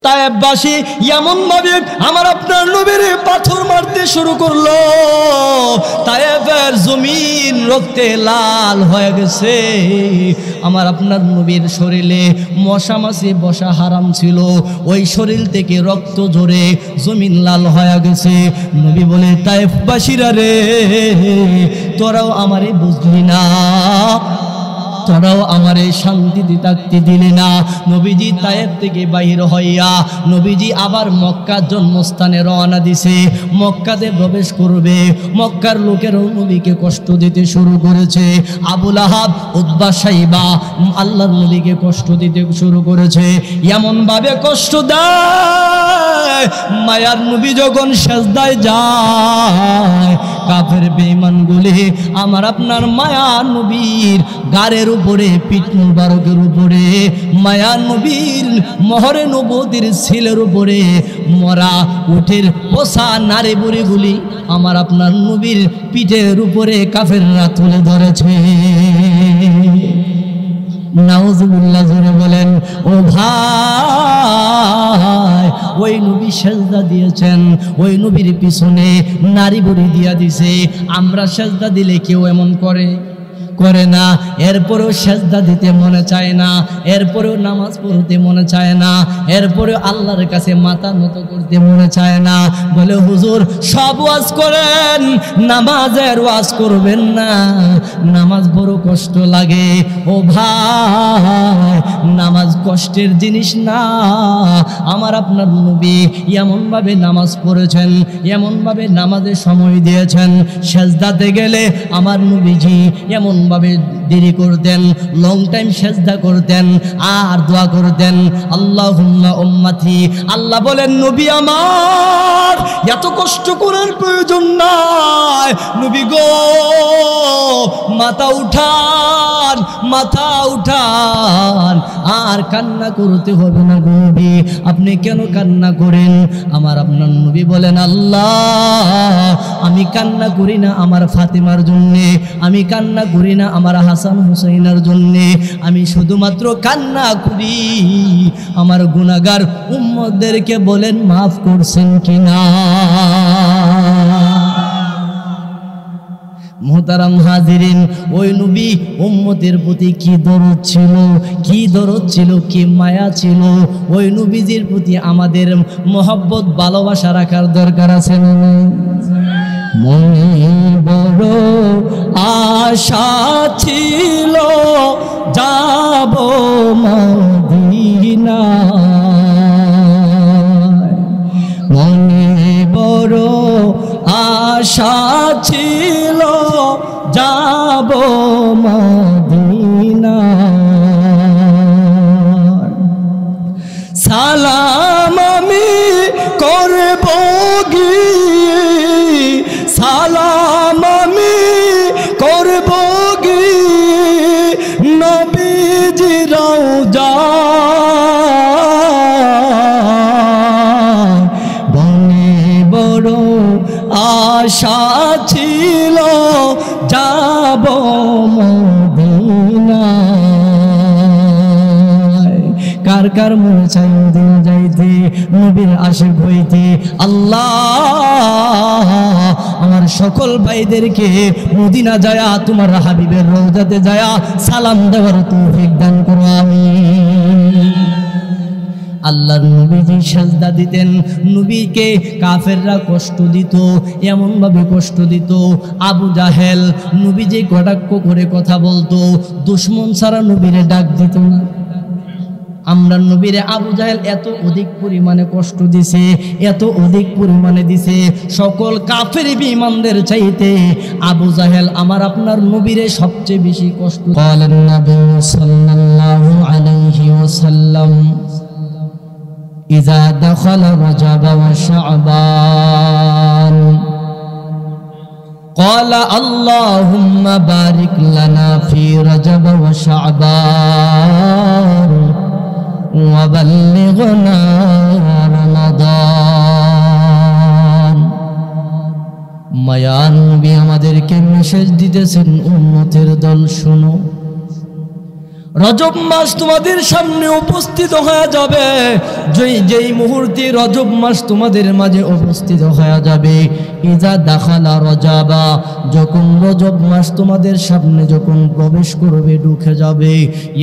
তায়েববাসী এমন ভাবে আমার আপনার নবীর পাথর মারতে শুরু করলো, তায়েবের জমিন রক্তে লাল হয়ে গেছে। আমার আপনার নবীর শরীরে মশা মাছি বসা হারাম ছিল, ওই শরীর থেকে রক্ত ঝরে জমিন লাল হয়ে গেছে। নবী বলে, তায়েববাসীরা রে, তোরাও আমারে বুঝলি না, তোরাও আমারে শান্তিতে থাকতে দিলে না। নবীজি তায়েব থেকে বাহির হইয়া নবীজি আবার মক্কার জন্মস্থানে রওনা দিছে, মক্কাতে প্রবেশ করবে। মক্কার লোকেরও নবীকে কষ্ট দিতে শুরু করেছে। আবু লাহাব, উতবা, সাইবা আল্লাহর নবীকে কষ্ট দিতে শুরু করেছে। এমন ভাবে কষ্ট দেয়, মায়ার নবী যখন সেজদায় যায়, কাফের বেঈমানগুলি আমার আপনার মায়ার নবীর গারের উপরে, পিঠ মুবারকের উপরে, মায়া নবীর মহরে নবুয়তের ছেলের উপরে মরা উটের পোষা নারী বুড়িগুলি আমার আপনার নবীর পিঠের উপরে কাফেররা তুলে ধরেছে। নাউজুবিল্লাহ জোরে বলেন। ও ভাই, ওই নবী সেজদা দিয়েছেন, ওই নবীর পিছনে নারী বুড়ি দিয়া দিছে। আমরা সেজদা দিলে কেউ এমন করে না, এরপরেও সেজদা দিতে মনে চায় না, এরপরেও নামাজ পড়তে মনে চায় না, এরপরেও আল্লাহর কাছে মাথা নত করতে মনে চায় না। বলে, হুজুর সব ওয়াজ করেন, নামাজের ওয়াজ করবেন না, নামাজ বড় কষ্ট লাগে। ও ভাই, নামাজ কষ্টের জিনিস না। আমার আপনার নবী এমনভাবে নামাজ পড়েছেন, এমনভাবে নামাজের সময় দিয়েছেন, সেজদাতে গেলে আমার নবীজি এমন ভাবে দেরি করতেন, লং টাইম সেজদা করতেন আর দোয়া করতেন, আল্লাহুম্মা উম্মতি। আল্লাহ বলেন, নবী আমার এত কষ্ট করার প্রয়োজন নাই। নবী গো, মাথা উঠান, মাথা উঠান, আর কান্না করতে হবে না গো নবী। আপনি কেন কান্না করেন? আমার আপনার নবী বলেন, আল্লাহ, আমি কান্না করি না আমার ফাতেমার জন্যে, আমি কান্না করি না আমার হাসান হুসাইনের জন্যে, আমি শুধুমাত্র কান্না করি আমার গুনাহগার উম্মতদেরকে। বলেন, মাফ করছেন কিনা? মুহতারাম হাজিরিন, ওই নবী উম্মতের প্রতি কি দরদ ছিল, কি দরদ ছিল, কি মায়া ছিল। ওই নবীজির প্রতি আমাদের মহব্বত, ভালোবাসা রাখার দরকার আছে না? মনে বড় আশা ছিল যাব মদিনা, মনে বড় আশা ছিল যাব মদিনা। সালাম আমি করব গিয়ে, সালাম আমি করব গিয়ে নবীজি রওজা, মনে বড় আশা ছিল যাব মদিনা। কার কার মনে চাই মদিনা যাইতে, নবীর আশিক হইতে? আল্লাহ, আমার সকল ভাইদেরকে মদিনা যায়া তোমার হাবিবের রওজাতে যায়া সালাম দেওয়ার তৌফিক দান করো, আমিন। আল্লাহর নবীজি সেজদা দিতেন, নবীকে কাফেররা কষ্ট দিত, এমনভাবে কষ্ট দিত। আবু জাহেল নবীজি কটাক্ষ করে কথা বলতো, দুশমন ছাড়া নবীরে ডাক দিত না। আমরা নবীরে আবু জাহেল এত অধিক পরিমাণে কষ্ট দিছে, এত অধিক পরিমাণে দিছে, সকল কাফের বিঈমানদের চাইতে আবু জাহেল আমার আপনার নবীরে সবচেয়ে বেশি কষ্ট। বলেন নবী সাল্লাল্লাহু আলাইহি ওয়াসাল্লাম, ইযা দাখালা রজব ওয়া শাবান قال اللهم بارك لنا في رجب وشعبان وبلغنا رمضان। মায়ার নবী আমাদেরকে মেসেজ দিতেছেন, উম্মতের দল শুনো, রজব মাস তোমাদের সামনে উপস্থিত হয়ে যাবে। যেই মুহূর্তে রজব মাস তোমাদের মাঝে উপস্থিত হয়ে যাবে, ইজা দাখালা রজাবা, যখন রজব মাস তোমাদের সামনে যখন প্রবেশ করবে, ঢুকে যাবে,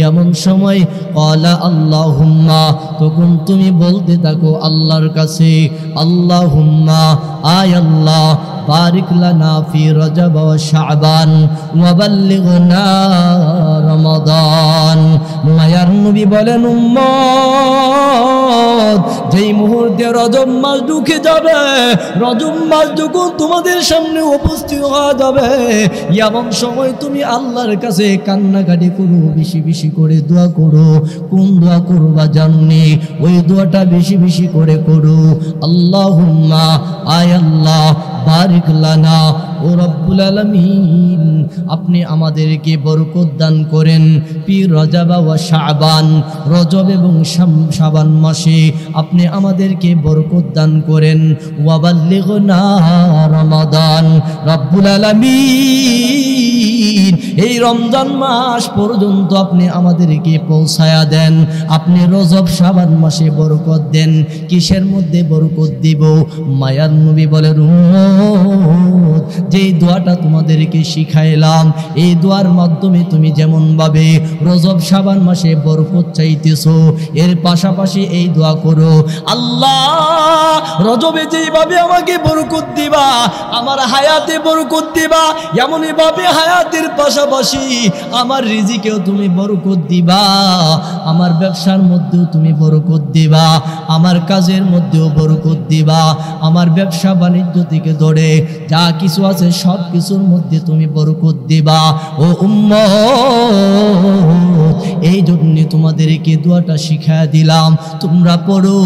এমন সময় ক্বালা আল্লাহুম্মা, তখন তুমি বলতে থাকো আল্লাহর কাছে, আল্লাহুম্মা, আয় আল্লাহ, বারিক লানা ফি রজব ওয়া শাবান ওয়া বাল্লিগনা রমাদান। মায়ার নবী বলেন, উম্মত, যেই মুহূর্তে রজব মাস ঢুকে যাবে, রজব মাস যখন তোমাদের সামনে উপস্থিত হয়ে যাবে, এমন সময় তুমি আল্লাহর কাছে কান্নাকাটি করো, বেশি বেশি করে দোয়া করো। কোন দোয়া করবা জানুনি? ওই দোয়াটা বেশি বেশি করে করো, আল্লাহুম্মা, আয় আল্লাহ, বারিক লানা, ও রব্বুল আলামিন, আপনি আমাদেরকে বরকত দান করেন ফি রজব ওয়া শাবান, রজব এবং শাবান মাসে আপনি আমাদেরকে বরকত দান করেন, ওয়া বাল্লিগনা রমাদান, রব্বুল আলামিন, এই রমজান মাস পর্যন্ত আপনি আমাদেরকে পৌঁছায়া দেন। আপনি রজব শাবান মাসে বরকত দেন। কিসের মধ্যে বরকত দিব? মায়ার নবী বলেন, উম্মত, যেই দোয়াটা তোমাদেরকে শিখাইলাম, এই দোয়ার মাধ্যমে তুমি যেমন ভাবে রজব শাবান মাসে বরকত চাইতেছো, এর পাশাপাশি এই দোয়া করো, আল্লাহ, রজবে যেইভাবে আমাকে বরকত দিবা, আমার হায়াতে বরকত দিবা, এমনই ভাবে হায়াতের পাশাপাশি আমার রিজিকেও তুমি বরকত দিবা, আমার ব্যবসার মধ্যেও তুমি বরকত দিবা, আমার কাজের মধ্যেও বরকত দিবা, আমার ব্যবসা বাণিজ্য থেকে ধরে যা কিছু আছে সব কিছুর মধ্যে তুমি বরকত দিবা। ও উম্মত, এই জন্য তোমাদেরকে দোয়াটা শিখায়া দিলাম, তোমরা পড়ো,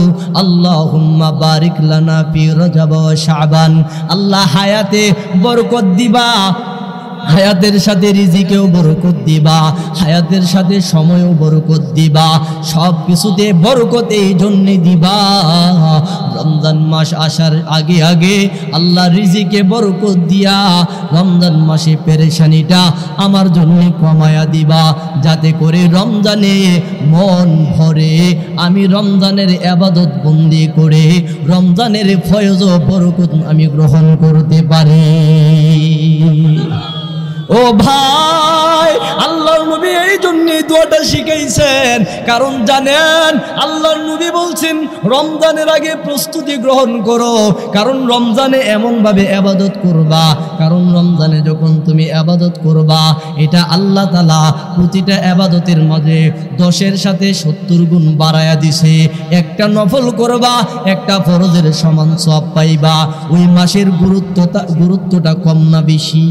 আল্লাহুম্মা বারিক লানা ফি রজব ওয়া শাবান, আল্লাহ হায়াতে বরকত দিবা, হায়াতের সাথে রিজিকেও বরকত দিবা, হায়াতের সাথে সময়ও বরকত দিবা, সব কিছুতে বরকত এই জন্যে দিবা। রমজান মাস আসার আগে আগে আল্লাহ রিজিকে বরকত দিয়া রমজান মাসে পেরেশানিটা আমার জন্য কমায়া দিবা, যাতে করে রমজানে মন ভরে আমি রমজানের ইবাদত বন্দি করে রমজানের ফয়জ ও বরকত আমি গ্রহণ করতে পারি। ও ভাই, আল্লাহর নবী এই জন্য দোয়াটা শিখাইছেন, কারণ জানেন আল্লাহর নবী বলছেন রমজানের আগে প্রস্তুতি গ্রহণ করো, কারণ রমজানে এমনভাবে ইবাদত করবা, কারণ রমজানে যখন তুমি ইবাদত করবা, এটা আল্লাহ তাআলা প্রতিটা ইবাদতের মাঝে 10-এর সাথে 70 গুণ বাড়ায়া দিছে। একটা নফল করবা, একটা ফরজের সমান সওয়াব পাইবা। ওই মাসের গুরুত্বটা কম না বেশি?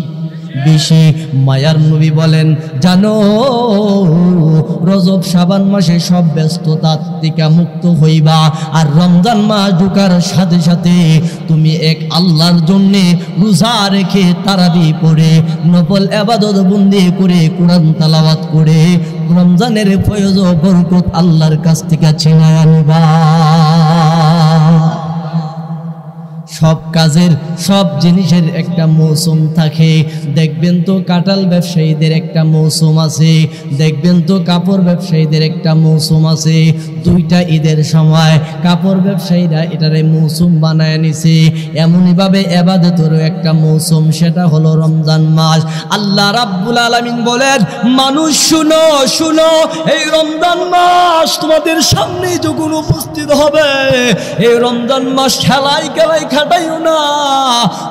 বেশি। মায়ার নবী বলেন, জানো রজব শাবান মাসে সব ব্যস্ততা থেকে মুক্ত হইবা, আর রমজান মাস ঢোকার সাথে সাথে তুমি এক আল্লাহর জন্য রোজা রেখে তারাবি পড়ে নফল ইবাদত বন্দি করে কোরআন তেলাওয়াত করে রমজানের ফয়জ ও বরকত আল্লাহর কাছ থেকে ছিনায় আনবা। সব কাজের সব জিনিসের একটা মৌসুম থাকে। দেখবেন তো কাঁঠাল ব্যবসায়ীদের একটা মৌসুম আছে, দেখবেন তো কাপড় ব্যবসায়ীদের একটা মৌসুম আছে। দুইটা ঈদের সময় কাপড় ব্যবসায়ীরা এটারে মৌসুম বানায় নিছে। এমনইভাবে ইবাদতেরও একটা মৌসুম, সেটা হলো রমজান মাস। আল্লাহ রাব্বুল আলামিন বলেন, মানুষ শুনো শুনো, এই রমজান মাস তোমাদের সামনে যখন উপস্থিত হবে, এই রমজান মাস খেলাই খেলাই খাটাইও না।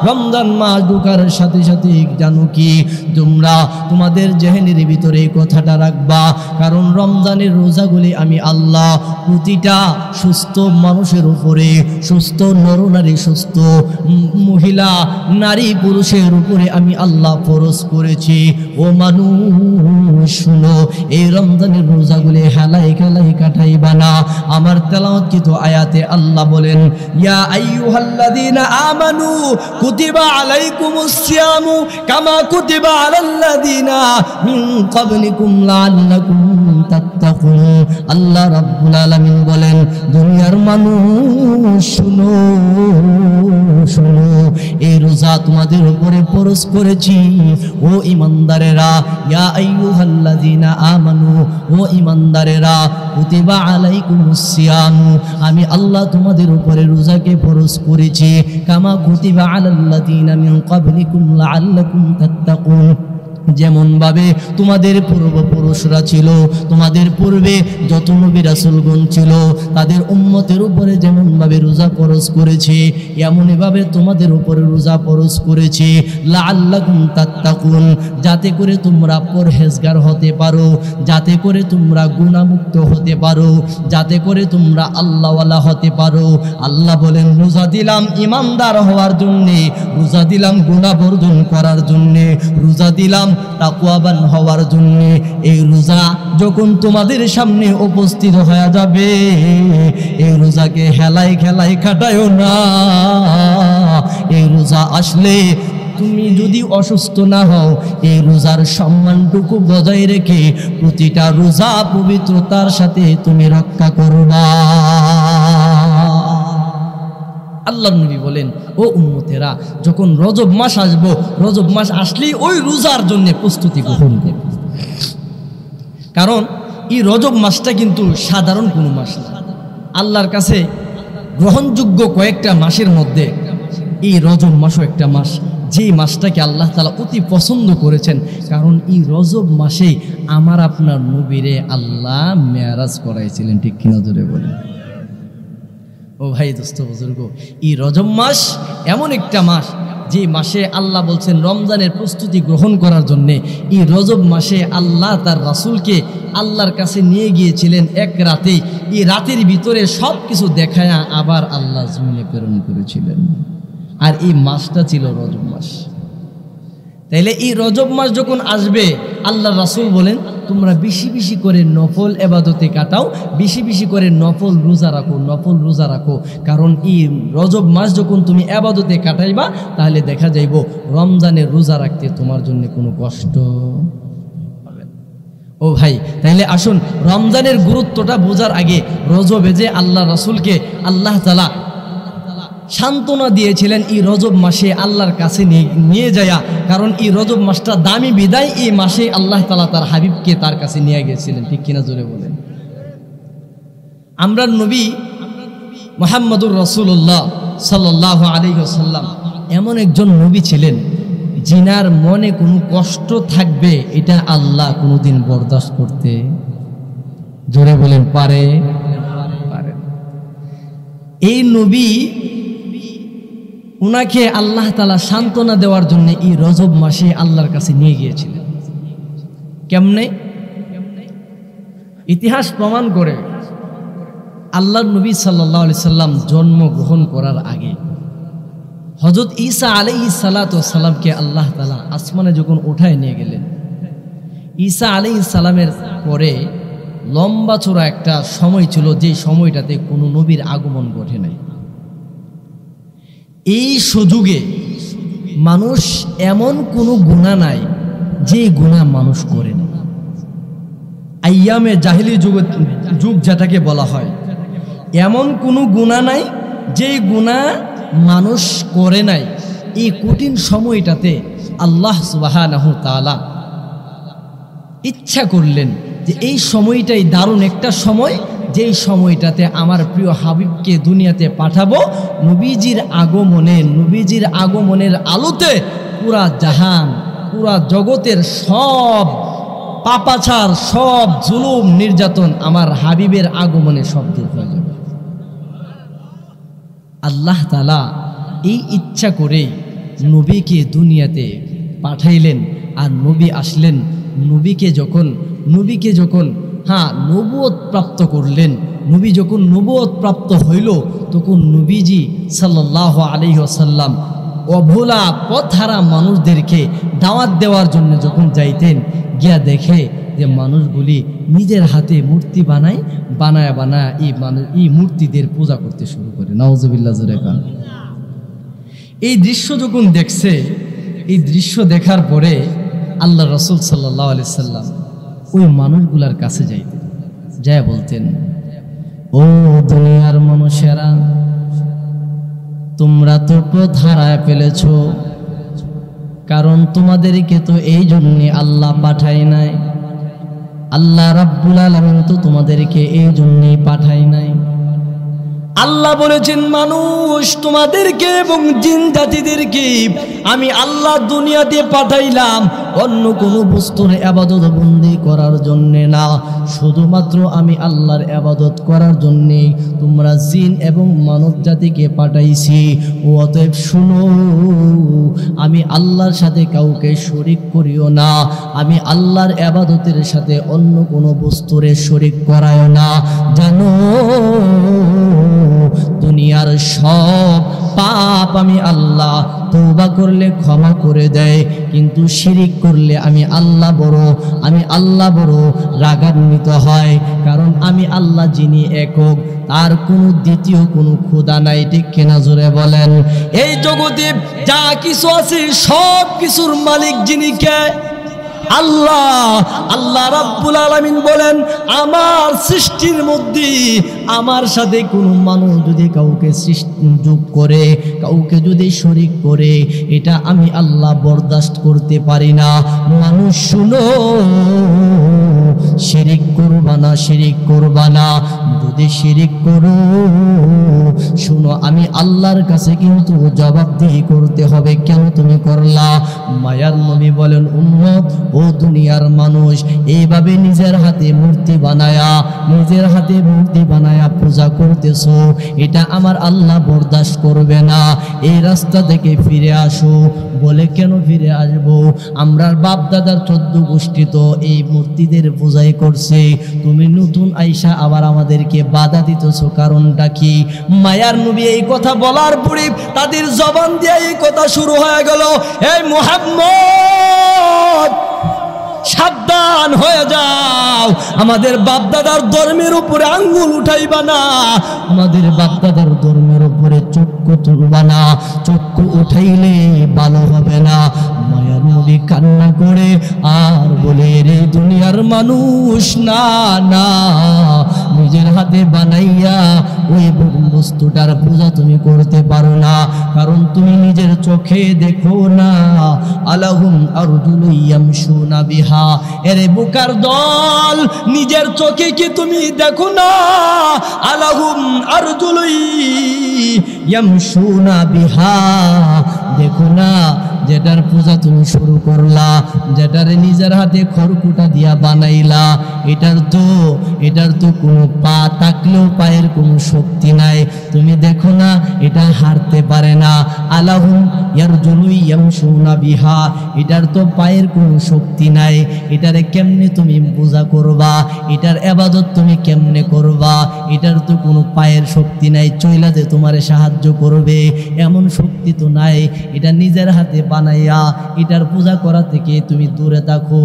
রমজান মাস ঢোকার সাথে সাথে জানো কি, তোমরা তোমাদের জেহেনের ভিতরে এই কথাটা রাখবা, কারণ রমজানের রোজাগুলি আমি আল্লাহ প্রতিটা সুস্থ মানুষের উপরে, সুস্থ নরনারী, সুস্থ মহিলা নারী পুরুষের উপরে আমি আল্লাহ ফরজ করেছি। ও মানুষ শুনো, এই রমজানের রোজাগুলি হেলাই খেলাই কাটাইবা না। আমার তেলাওয়াতকৃত আয়াতে আল্লাহ বলেন, ইয়া আইয়ুহাল্লাযীনা আমানু কুতিবা আলাইকুমুস সিয়ামু কামা কুতিবা আলাল্লাযীনা মিন ক্বাবলিকুম লাআল্লাকুম তাত্তাকুন। তাত্তাকুন। আল্লাহ রাব্বুল আলামিন বলেন, দুনিয়ার মানুষ শুনো শুনো, এই রোজা তোমাদের উপরে ফরজ করেছি ও ঈমানদারেরা। ইয়া আইয়ুহাল্লাযীনা আমানু, ও ঈমানদারেরা, কুতিবা আলাইকুমুস সিয়াম, আমি আল্লাহ তোমাদের উপরে রোজাকে ফরজ করেছি, কামা কুতিবা আলাল্লাযীনা মিন ক্বাবলিকুম লাআল্লাকুম তাত্তাকুন, যেমন ভাবে তোমাদের পূর্বপুরুষরা ছিল, তোমাদের পূর্বে যত নবী রাসূলগণ ছিল তাদের উম্মতের উপরে যেমন ভাবে রোজা ফরজ করেছি, এমনই ভাবে তোমাদের উপরে রোজা ফরজ করেছি, লাআল্লাকুম তাত্তাকুন, যাতে করে তোমরা পরহেজগার হতে পারো, যাতে করে তোমরা গুনাহমুক্ত হতে পারো, যাতে করে তোমরা আল্লাহওয়ালা হতে পারো। আল্লাহ বলেন, রোজা দিলাম ঈমানদার হওয়ার জন্যে, রোজা দিলাম গুনাহ বর্জন করার জন্যে, রোজা দিলাম তাকওয়াবান হওয়ার জন্য। এই রোজা যখন তোমাদের সামনে উপস্থিত হয়ে যাবে, এই রোজাকে হেলাই খেলাই কাটায়ও না। এই রোজা আসলে তুমি যদি অসুস্থ না হও, এই রোজার সম্মানটুকু বজায় রেখে প্রতিটা রোজা পবিত্রতার সাথে তুমি রক্ষা করবা। আল্লাহর নবী বলেন, ও উম্মতেরা, যখন রজব মাস আসবো, রজব মাস আসলেই ওই রোজার জন্য প্রস্তুতি গ্রহণ করবে। কারণ এই রজব মাসটা কিন্তু সাধারণ কোনো মাস না। আল্লাহর কাছে গ্রহণযোগ্য কয়েকটা মাসের মধ্যে এই রজব মাসও একটা মাস, যেই মাসটাকে আল্লাহ তাআলা অতি পছন্দ করেছেন। কারণ এই রজব মাসেই আমার আপনার নবীরে আল্লাহ মেরাজ করাইছিলেন, ঠিক কিনা জোরে বলেন। ও ভাই, দোস্ত বুজুর্গ, এই রজব মাস এমন একটা মাস যে মাসে আল্লাহ বলছেন রমজানের প্রস্তুতি গ্রহণ করার জন্যে। এই রজব মাসে আল্লাহ তার রাসূলকে আল্লাহর কাছে নিয়ে গিয়েছিলেন এক রাতে। এই রাতের ভিতরে সব কিছু দেখায়া আবার আল্লাহ জমিনে প্রেরণ করেছিলেন, আর এই মাসটা ছিল রজব মাস। তাইলে এই রজব মাস যখন আসবে, আল্লাহ রাসূল বলেন, তোমরা বেশি বেশি করে নফল ইবাদতে কাটাও, বেশি বেশি করে নফল রোজা রাখো, নফল রোজা রাখো। কারণ এই রজব মাস যখন তুমি ইবাদতে কাটাইবা, তাহলে দেখা যাইব রমজানের রোজা রাখতে তোমার জন্য কোনো কষ্ট হবে না। ও ভাই, তাইলে আসুন রমজানের গুরুত্বটা বোঝার আগে, রজবে যে আল্লাহ রাসূলকে আল্লাহ তাআলা সান্ত্বনা দিয়েছিলেন এই রজব মাসে আল্লাহর কাছে নিয়ে যায়া, কারণ এই রজব মাসটা দামি বিদায়, এই মাসে আল্লাহ তাআলা তার হাবিবকে তার কাছে নিয়ে গিয়েছিলেন, ঠিক কিনা জোরে বলেন। আমরা নবী মুহাম্মদুর রাসূলুল্লাহ সাল্লাল্লাহু আলাইহি ওয়াসাল্লাম এমন একজন নবী ছিলেন, যিনার মনে কোনো কষ্ট থাকবে এটা আল্লাহ কোনোদিন বরদাস্ত করতে, জোরে বলেন, পারে? এই নবী, উনাকে আল্লাহ তাআলা সান্ত্বনা দেওয়ার জন্য এই রজব মাসে আল্লাহর কাছে নিয়ে গিয়েছিলেন। কেমনে? ইতিহাস প্রমাণ করে আল্লাহর নবী সাল্লাল্লাহু আলাইহি সাল্লাম জন্মগ্রহণ করার আগে হযরত ঈসা আলাইহিস সালাতু ওয়াস সালামকে আল্লাহ তাআলা আসমানে যখন উঠায় নিয়ে গেলেন, ঈসা আলাইহিস সালামের পরে লম্বা চড়া একটা সময় ছিল, যে সময়টাতে কোনো নবীর আগমন ঘটে নাই। এই সুযোগে মানুষ এমন কোনো গুনাহ নাই যে গুনাহ মানুষ করে না। আইয়ামে জাহিলি যুগ যেটাকে বলা হয়, এমন কোনো গুনাহ নাই যে গুনাহ মানুষ করে নাই। এই কঠিন সময়টাতে আল্লাহ সুবহানাহু তাআলা ইচ্ছা করলেন যে এই সময়টাই দারুণ একটা সময়, যেই সময়টাতে আমার প্রিয় হাবিবকে দুনিয়াতে পাঠাবো। নবীজির আগমনের আলোতে পুরা জাহান, পুরা জগতের সব পাপাচার, সব জুলুম নির্যাতন আমার হাবিবের আগমনে সব দূর হয়ে যাবে। আল্লাহ তাআলা এই ইচ্ছা করে নবীকে দুনিয়াতে পাঠাইলেন। আর নবী আসলেন, নবীকে যখন নবুয়ত প্রাপ্ত করলেন, নবী যখন নবুয়ত প্রাপ্ত হইল, তখন নবীজি সাল্লাল্লাহু আলাইহি ওয়াসাল্লাম অভোলা পথহারা মানুষদেরকে দাওয়াত দেওয়ার জন্য যখন যাইতেন, গিয়া দেখে যে মানুষগুলি নিজের হাতে মূর্তি বানায় এই মূর্তিদের পূজা করতে শুরু করে। নাউজুবিল্লাহ জোরে কান। এই দৃশ্য যখন দেখছে, এই দৃশ্য দেখার পরে আল্লাহ রাসূল সাল্লাল্লাহু আলাইহি সাল্লাম ওই মানুষগুলার কাছে যাইতেন। যায় বলতেন, ও দুনিয়ার মানুষেরা, তোমরা তো পথ হারায় ফেলেছ, কারণ তোমাদেরকে তো এই জন্যে আল্লাহ পাঠায় নাই। আল্লাহ রাব্বুল আলামিন তো তোমাদেরকে এই জন্যই পাঠায় নাই। আল্লাহ বলেছেন, মানুষ তোমাদেরকে এবং জিন জাতিদেরকে আমি আল্লাহ দুনিয়াতে পাঠাইলাম অন্য কোনো বস্তুর ইবাদত বন্দি করার জন্য না, শুধুমাত্র আমি আল্লাহর ইবাদত করার জন্য তোমরা জিন এবং মানব জাতিকে পাঠাইছি। অতএব শুনো, আমি আল্লাহর সাথে কাউকে শরীক করিও না, আমি আল্লাহর ইবাদতের সাথে অন্য কোনো বস্তুরে শরীক করায়ও না। জানো, দুনিয়ার সব পাপ আমি আল্লাহ তওবা করলে ক্ষমা করে দেয়, কিন্তু শিরিক করলে আমি আল্লাহ বড় রাগান্বিত হয়। কারণ আমি আল্লাহ যিনি একক, তার কোনো দ্বিতীয় কোনো খোদা নাই। ঠিক কিনা জোরে বলেন? এই জগতে যা কিছু আছে সব কিছুর মালিক যিনি কে? আল্লাহ। আল্লাহ রাব্বুল আলামিন বলেন, আমার সৃষ্টির মধ্যে আমার সাথে কোনো মানুষ যদি কাউকে যোগ করে, কাউকে যদি শরীক করে, এটা আমি আল্লাহ বরদাস্ত করতে পারি না। মানুষ শুনো, শিরিক করবা না, শিরিক করবা না। যদি শিরিক করো, শুনো, আমি আল্লাহর কাছে কিন্তু জবাবদিহি করতে হবে, কেন তুমি করলা। মায়ার নবী বলেন, উম্মত, ও দুনিয়ার মানুষ, এইভাবে নিজের হাতে মূর্তি বানায়া পূজা করতেছো, এটা আমার আল্লাহ বরদাস্ত করবে না। এই রাস্তা থেকে ফিরে আসো। বলে, কেন ফিরে আসবো? আমরার বাপ দাদার 14 গোষ্ঠী তো এই মূর্তিদের পূজাই করছে, তুমি নতুন আইসা আবার আমাদেরকে বাধা দিতেছো, কারণটা কি? মায়ার নবী এই কথা বলার পরে তাদের জবান দিয়ে এই কথা শুরু হয়ে গেল, এই মুহাম্মদ, সাবধান হয়ে যাও, আমাদের বাপদাদার ধর্মের উপরে আঙ্গুল উঠাইবা না, আমাদের বাপদাদার ধর্মের উপরে চক্ষু তুলবা না, চক্ষু উঠাইলে ভালো হবে না। মায়ার নবী কান্না করে আর বলে, রে দুনিয়ার মানুষ, না না, নিজের হাতে বানাইয়া ওই বস্তুটার পূজা তুমি করতে পারো না, কারণ তুমি নিজের চোখে দেখো না। আলাহুম আরজুলুন ইয়ামশুনা বিহা, এরে বুকার দল, নিজের চোখে কি তুমি দেখো না? আলাহুম আরজুলুন ইয়ামশুনা বিহা, দেখো না যেটার পূজা তুমি শুরু করলা, যেটারে নিজের হাতে খড়কুটা দিয়া বানাইলা, এটার তো কোনো পা থাকলেও পায়ের কোনো শক্তি নাই। তুমি দেখো না এটা হারতে পারে না। আলাহুম ইয়ারজুলুন ইয়ামশুনা বিহা, এটার তো পায়ের কোনো শক্তি নাই, এটারে কেমনে তুমি পূজা করবা, এটার ইবাদত তুমি কেমনে করবা? এটার তো কোনো পায়ের শক্তি নাই, চইলা যে তোমারে সাহায্য করবে এমন শক্তি তো নাই। এটা নিজের হাতে বানাইয়া এটার পূজা করা থেকে তুমি দূরে থাকো,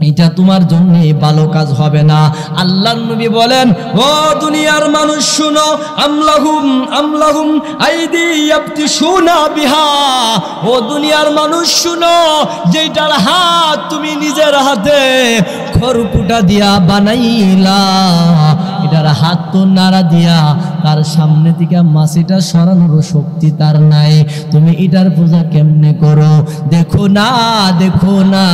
এটা তোমার জন্য ভালো কাজ হবে না। আল্লাহর নবী বলেন, ও দুনিয়ার মানুষ শুনো, আমলাহুম আইদি ইয়াবতিশুনা বিহা, ও দুনিয়ার মানুষ শুনো, যেটার হাত তুমি নিজের হাতে খড়কুটা দিয়া বানাইলা, এটার হাত তো নাড়া দিয়া তার সামনে থেকে মাছিটা সরানোর শক্তি তার নাই, তুমি এটার পূজা কেমনে করো? দেখো না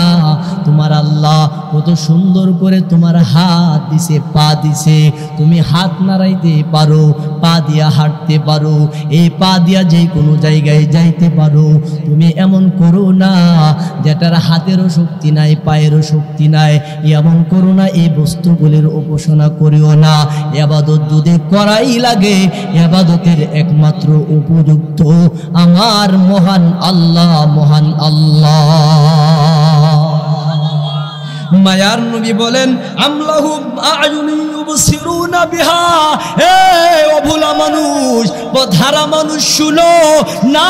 তোমার আল্লাহ কত সুন্দর করে তোমার হাত দিছে, পা দিছে, তুমি হাত নাড়াইতে পারো, পা দিয়া হাঁটতে পারো, এই পা দিয়া যে কোনো জায়গায় যাইতে পারো। তুমি এমন করো না যেটার হাতেরও শক্তি নাই, পায়েরও শক্তি নাই, এমন করো না। এই বস্তুগুলির উপাসনা করিও না। ইবাদত যদি করাই লাগে, ইবাদতের একমাত্র উপযুক্ত আমার মহান আল্লাহ, মহান আল্লাহ। মায়ার নবী বলেন, আমলাহুম আ'য়ুনুন ইউবসিরুনা বিহা, হে অভুলা মানুষ, বধারা মানুষ, শুনো না,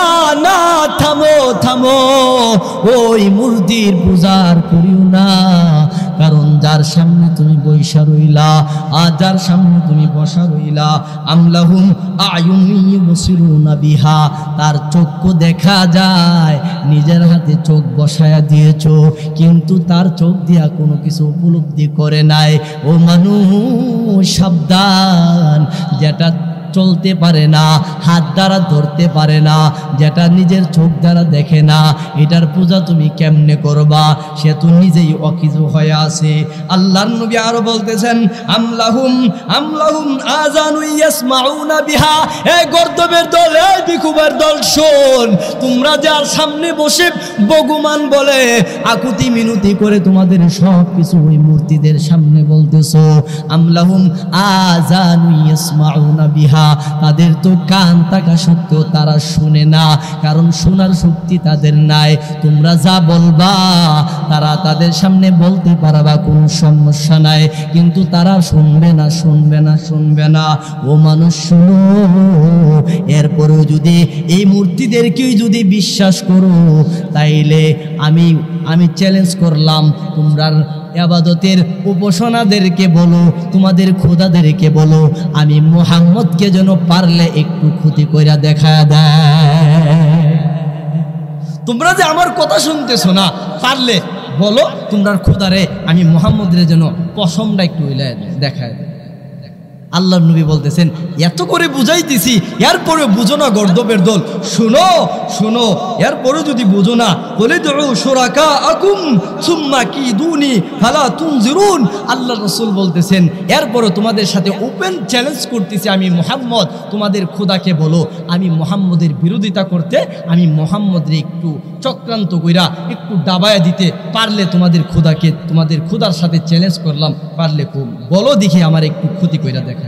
থামো, ওই মূর্তির পূজার করিও না, কারণ যার সামনে তুমি বৈশা রইলা আর যার সামনে তুমি বসা রইলা আমলাহুম আয়ুনি ইউবসিরুনা বিহা, তার চক্ষু দেখা যায়, নিজের হাতে চোখ বসায়া দিয়েছো কিন্তু তার চোখ দিয়া কোনো কিছু উপলব্ধি করে নাই। ও মানুষ সাবধান, যেটা চলতে পারে না, হাত দ্বারা ধরতে পারে না, যেটা নিজের চোখ দ্বারা দেখে না, এটার পূজা তুমি কেমনে করবা? সে তো নিজেই অকিজু হয়ে আছে। আল্লাহর নবী আরো বলতেছেন আমলাহুম আযানু ইয়াসমাউনা বিহা, এই গর্দবের দল, এই বিকুবের দল, শোন, তোমরা যার সামনে বসে ভগবান বলে আকুতি মিনতি করে তোমাদের সব কিছু ওই মূর্তিদের সামনে বলতেছো, আমলাহুম আযানু ইয়াসমাউনা বিহা, তাদের তো কান থাকা সত্ত্বেও তারা শুনে না, কারণ শোনার শক্তি তাদের নাই। তোমরা যা বলবা তারা তাদের সামনে বলতে পারবা, কোনো সমস্যা নাই, কিন্তু তারা শুনবে না। ও মানুষ শুনো, এরপরেও যদি এই মূর্তিদেরকেই যদি বিশ্বাস করো, তাইলে আমি চ্যালেঞ্জ করলাম, তোমরা ইবাদতের উপাসনাদেরকে বলো, তোমাদের খোদাদেরকে বলো, আমি মুহাম্মদকে যেন পারলে একটু ক্ষতি কইরা দেখা দেয়। তোমরা যে আমার কথা শুনতেছো না, পারলে বলো তোমরা খোদারে আমি মুহাম্মদের যেন পশমটা একটু দেখায় দেয়। আল্লাহর নবী বলতেছেন এত করে বুঝাইতেছি, এরপরে বুঝো না গর্দবের দল, শুনো, এরপরে যদি বুঝো না বলে দউ শুরাকাআকুম সুম্মা কিদুনি ফালা তুনজিরুন। আল্লাহ রাসূল বলতেছেন এরপরে তোমাদের সাথে ওপেন চ্যালেঞ্জ করতেছি আমি মুহাম্মদ, তোমাদের খোদাকে বলো আমি মুহাম্মদের বিরোধিতা করতে, আমি মুহাম্মদের একটু চক্রান্ত কইরা একটু ডাবায়া দিতে পারলে তোমাদের খোদার সাথে চ্যালেঞ্জ করলাম, পারলে বলো দেখি আমার একটু ক্ষতি কইরা দেখা।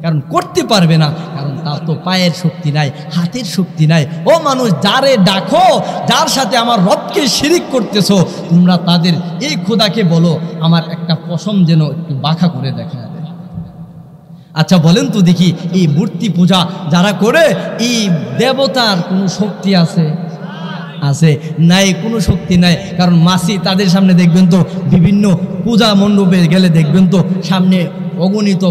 কারণ করতে পারবে না, কারণ তার তো পায়ের শক্তি নাই, হাতের শক্তি নাই। ও মানুষ, যারে ডাকো, যার সাথে আমার রবকে শিরিক করতেছো, তোমরা তাদের এই খোদাকে বলো আমার একটা পশম যেন একটু বাঁকা করে দেখা যাবে। আচ্ছা বলেন তো দেখি, এই মূর্তি পূজা যারা করে, এই দেবতার কোনো শক্তি আছে? নাই, কোনো শক্তি নাই। কারণ মাসি তাদের সামনে দেখবেন তো, বিভিন্ন পূজা মণ্ডপে গেলে দেখবেন তো সামনে অগণিত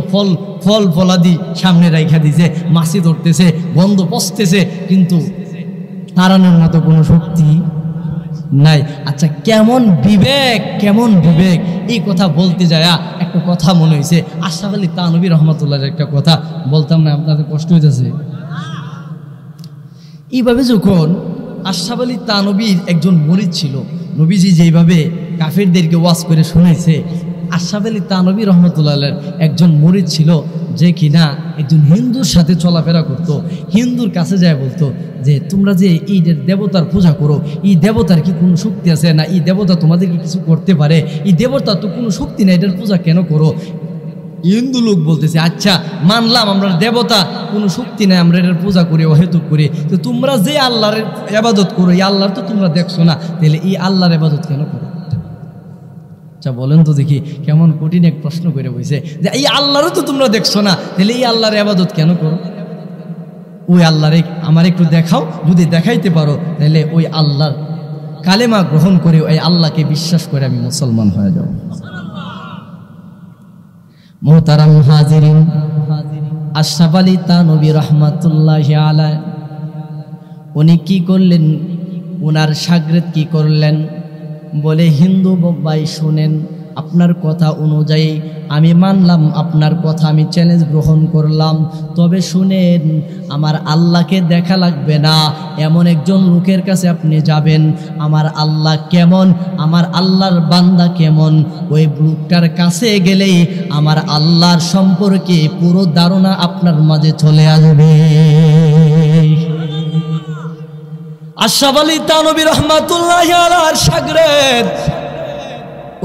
ফলাদি সামনে রাইখা দিছে, মাসি ধরতেছে, গন্ধ পচতেছে, কিন্তু তাড়ানোর মতো কোনো শক্তি নাই। আচ্ছা কেমন বিবেক এই কথা বলতে যায় একটা কথা মনে হয়েছে, আশরাফ আলী থানভী রহমাতুল্লাহর একটা কথা বলতাম না, আপনাদের কষ্ট হইতেছে? এইভাবে যখন আশরাফ আলী থানভীর একজন মুরিদ ছিল, নবীজি যেইভাবে কাফেরদেরকে ওয়াজ করে শোনাইছে, আশরাফ আলী থানভী রহমাতুল্লাহর একজন মুরিদ ছিল যে কিনা একজন হিন্দুর সাথে চলাফেরা করত। হিন্দুর কাছে যায় বলতো যে তোমরা যে এই দেবতার পূজা করো, এই দেবতার কি কোনো শক্তি আছে না? এই দেবতা তোমাদেরকে কিছু করতে পারে? এই দেবতার তো কোনো শক্তি নেই, এটার পূজা কেন করো? হিন্দু লোক বলতেছে আচ্ছা মানলাম আমরা দেবতা কোনো শক্তি নাই, আমরা এটার পূজা করি, অহেতুক করি, তো তোমরা যে আল্লাহর ইবাদত করো, এই আল্লাহর তো তোমরা দেখছো না, তাহলে এই আল্লাহর ইবাদত কেন করো? আচ্ছা বলেন তো দেখি, কেমন কঠিন এক প্রশ্ন করে বইছে যে এই আল্লাহরও তো তোমরা দেখছো না, তাহলে এই আল্লাহর ইবাদত কেন করো? ওই আল্লাহরে আমার একটু দেখাও, যদি দেখাইতে পারো তাহলে ওই আল্লাহর কালেমা গ্রহণ করে ওই আল্লাহকে বিশ্বাস করে আমি মুসলমান হয়ে যাব। মুহতারাম হাজিরিন, আশরাফ আলী থানভী রাহমাতুল্লাহি আলাইহি উনি কি করলেন? ওনার শাগরেদ কি করলেন? বলে হিন্দু ভাই শুনেন, আপনার কথা অনুযায়ী আমি মানলাম, আপনার কথা আমি চ্যালেঞ্জ গ্রহণ করলাম, তবে শুনেন আমার আল্লাহকে দেখা লাগবে না, এমন একজন লোকের কাছে আপনি যাবেন, আমার আল্লাহ কেমন, আমার আল্লাহর বান্দা কেমন, ওই লোকটার কাছে গেলেই আমার আল্লাহর সম্পর্কে পুরো ধারণা আপনার মাঝে চলে আসবে। আশরাফ আলী থানভী রাহমাতুল্লাহি আলাইহির শাগরেদ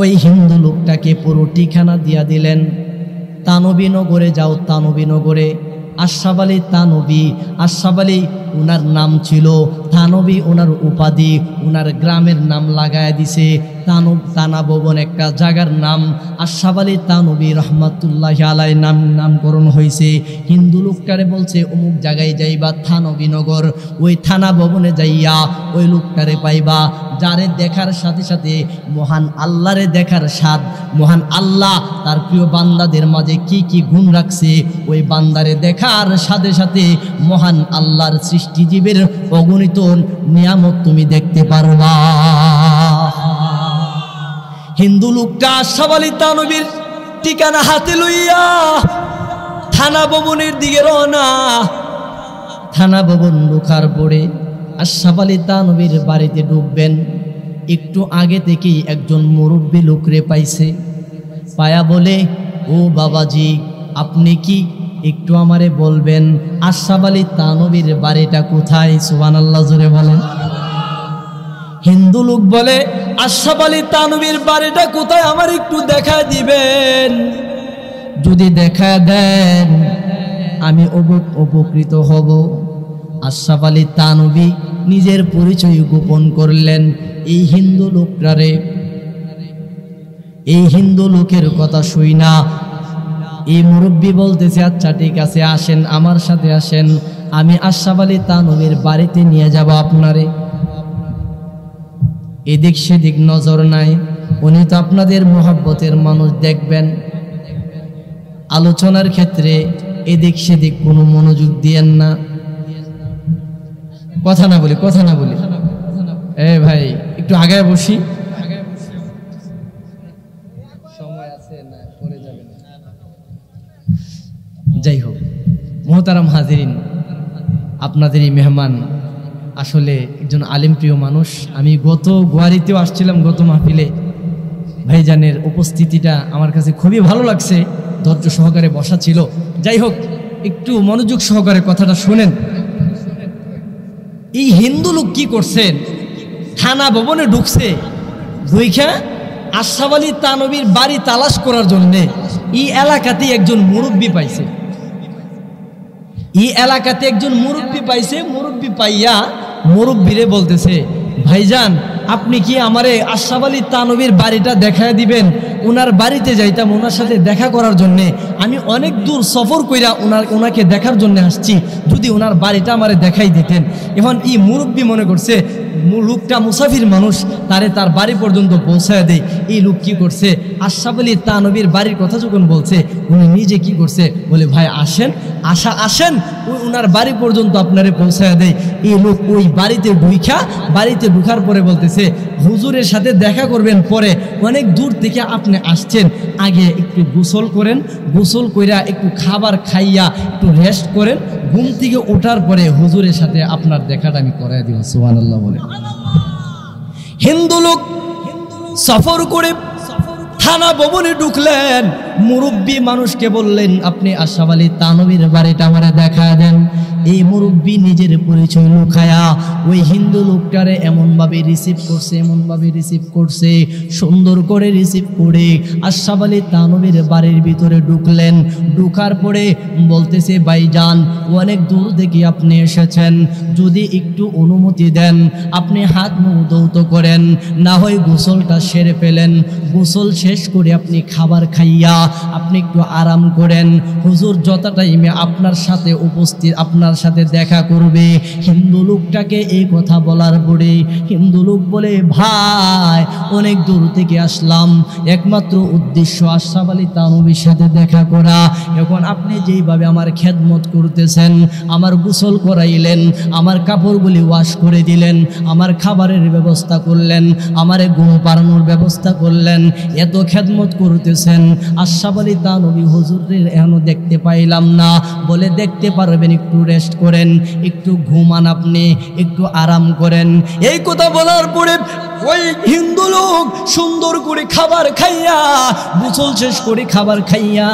ওই হিন্দু লোকটাকে পুরো ঠিকানা দিয়া দিলেন, থানভী নগরে যাও, থানভী নগরে আশরাফ আলী থানভী আশরাফ আলী ওনার নাম ছিল, থানবী ওনার উপাধি, ওনার গ্রামের নাম লাগায় দিছে থানা ভবন, একটা জায়গার নাম আশরাফ আলী থানবী রহমাতুল্লাহি আলাইহি নামকরণ হয়েছে। হিন্দু লোকটারে বলছে অমুক জায়গায় যাইবা থানবী নগর, ওই থানা ভবনে যাইয়া ওই লোকটারে পাইবা, যারে দেখার সাথে সাথে মহান আল্লাহরে দেখার স্বাদ। মহান আল্লাহ তার প্রিয় বান্দাদের মাঝে কি কি গুণ রাখছে, ওই বান্দারে দেখার সাথে সাথে মহান আল্লাহর সৃষ্টিজীবের অগণিত নিয়ামত তুমি দেখতে পারবা। হিন্দু লোকটা আশরাফ আলী থানবীর ঠিকানা হাতে লইয়া থানা ভবনের দিকে রওনা। থানা ভবন ঢোকার পরে আশরাফ আলী থানবীর বাড়িতে ঢুকবেন, একটু আগে থেকেই একজন মুরব্বী লোকরে পাইছে, পায়া বলে, ও বাবাজি আপনি কি একটু আমারে বলবেন আশরাফ আলী থানবীর বাড়িটা কোথায়? সুবহানাল্লাহ জোরে বলেন। হিন্দু লোক বলে, আশরাফ আলী থানবীর বাড়িটা কোথায় আমার একটু দেখা দিবেন, যদি দেখা দেন আমি উপকৃত হব। আশরাফ আলী থানবী নিজের পরিচয় গোপন করলেন। এই হিন্দু লোকটারে, এই হিন্দু লোকের কথা শুই না এই মুরব্বী বলতেছে, আচ্ছা ঠিক আছে আসেন আমার সাথে আসেন, আমি আশরাফ আলী থানবীর বাড়িতে নিয়ে যাব আপনারে। এদিক সেদিক নজর নাই, উনি তো আপনাদের মহব্বতের মানুষ, দেখবেন আলোচনার ক্ষেত্রে এদিক সেদিক কোনো মনোযোগ দিয়েন না। কথা না বলি এ ভাই একটু আগায় বসি, সময় আছে না পরে যাবেন। যাই হোক, মোহতারাম হাজিরিন, আপনাদের এই মেহমান আসলে একজন আলিম প্রিয় মানুষ। আমি গত গোয়ারিতেও আসছিলাম, গত মাহফিলে ভাইজানের উপস্থিতিটা আমার কাছে খুবই ভালো লাগছে, ধৈর্য সহকারে বসা ছিল। যাই হোক, একটু মনোযোগ সহকারে কথাটা শোনেন। এই হিন্দু লোক কি করছেন, থানা ভবনে ঢুকছে, ঢুইখা আশরাফ আলী থানবীর বাড়ি তালাশ করার জন্যে এই এলাকাতে একজন মুরব্বী পাইছে। এই এলাকাতে একজন মুরব্বী পাইছে, মুরব্বী পাইয়া মুরব্বীরে বলতেছে, ভাইজান আপনি কি আমারে আশরাফ আলী থানবীর বাড়িটা দেখায় দিবেন? ওনার বাড়িতে যাইতাম ওনার সাথে দেখা করার জন্যে, আমি অনেক দূর সফর কইরা ওনাকে দেখার জন্য আসছি, যদি ওনার বাড়িটা আমারে দেখাই দিতেন। এখন এই মুরব্বী মনে করছে লোকটা মুসাফির মানুষ, তারে তার বাড়ি পর্যন্ত পৌঁছায় দেয়। এই লোক কি করছে, আশরাফ আলী থানবীর বাড়ির কথা যখন বলছে, উনি নিজে কি করছে, বলে ভাই আসেন, আসেন, ওই ওনার বাড়ি পর্যন্ত আপনারে পৌঁছায় দেয়। এই লোক ওই বাড়িতে ঢুকার পরে বলতেছে, হুজুরের সাথে দেখা করবেন পরে, অনেক দূর থেকে আপনি আসছেন, আগে একটু গোসল করেন, গোসল কইরা একটু খাবার খাইয়া একটু রেস্ট করেন, ঘুম থেকে ওঠার পরে হুজুরের সাথে আপনার দেখাটা আমি করাই দিব। সুবহানাল্লাহ বলে। হিন্দু লোক সফর করে থানা ভবনে ঢুকলেন, মুরব্বী মানুষকে বললেন, আপনি আশরাফ আলী থানবীর বাড়িটা আমারে দেখা দেন। এই মুরব্বী নিজের পরিচয় লুকায়া ওই হিন্দু লোকটারে এমনভাবে রিসিভ করছে, সুন্দর করে রিসিভ করে আশরাফ আলী থানবীর বাড়ির ভিতরে ঢুকলেন। ঢুকার পরে বলতেছে, ভাইজান অনেক দূর থেকে আপনি এসেছেন, যদি একটু অনুমতি দেন আপনি হাত মুখ ধৌত করেন, না হয় গোসলটা সেরে ফেলেন, গোসল শেষ করে আপনি খাবার খাইয়া আপনি একটু আরাম করেন, হুজুর যত টাইমে আপনার সাথে উপস্থিত, আপনার সাথে দেখা করবে। হিন্দু লোকটাকে এই কথা বলার পরে হিন্দু লোক বলে, ভাই অনেক দূর থেকে আসলাম, একমাত্র উদ্দেশ্য আশরাফ আলী থানবীর সাথে দেখা করা। এখন আপনি যেইভাবে আমার খেদমত করতেছেন, আমার গোসল করাইলেন, আমার কাপড়গুলি ওয়াশ করে দিলেন, আমার খাবারের ব্যবস্থা করলেন, আমারে ঘুম পাড়ানোর ব্যবস্থা করলেন, এত খেদমত করতেছেন, আশরাফ আলী থানবী হুজুরের এখনো দেখতে পাইলাম না। বলে, দেখতে পারবেন, একটু রেস্ট করেন, একটু ঘুমান, আপনি একটু আরাম করেন। এই কথা বলার পরে ওই হিন্দু লোক সুন্দর করে খাবার খাইয়া, গোসল শেষ করে খাবার খাইয়া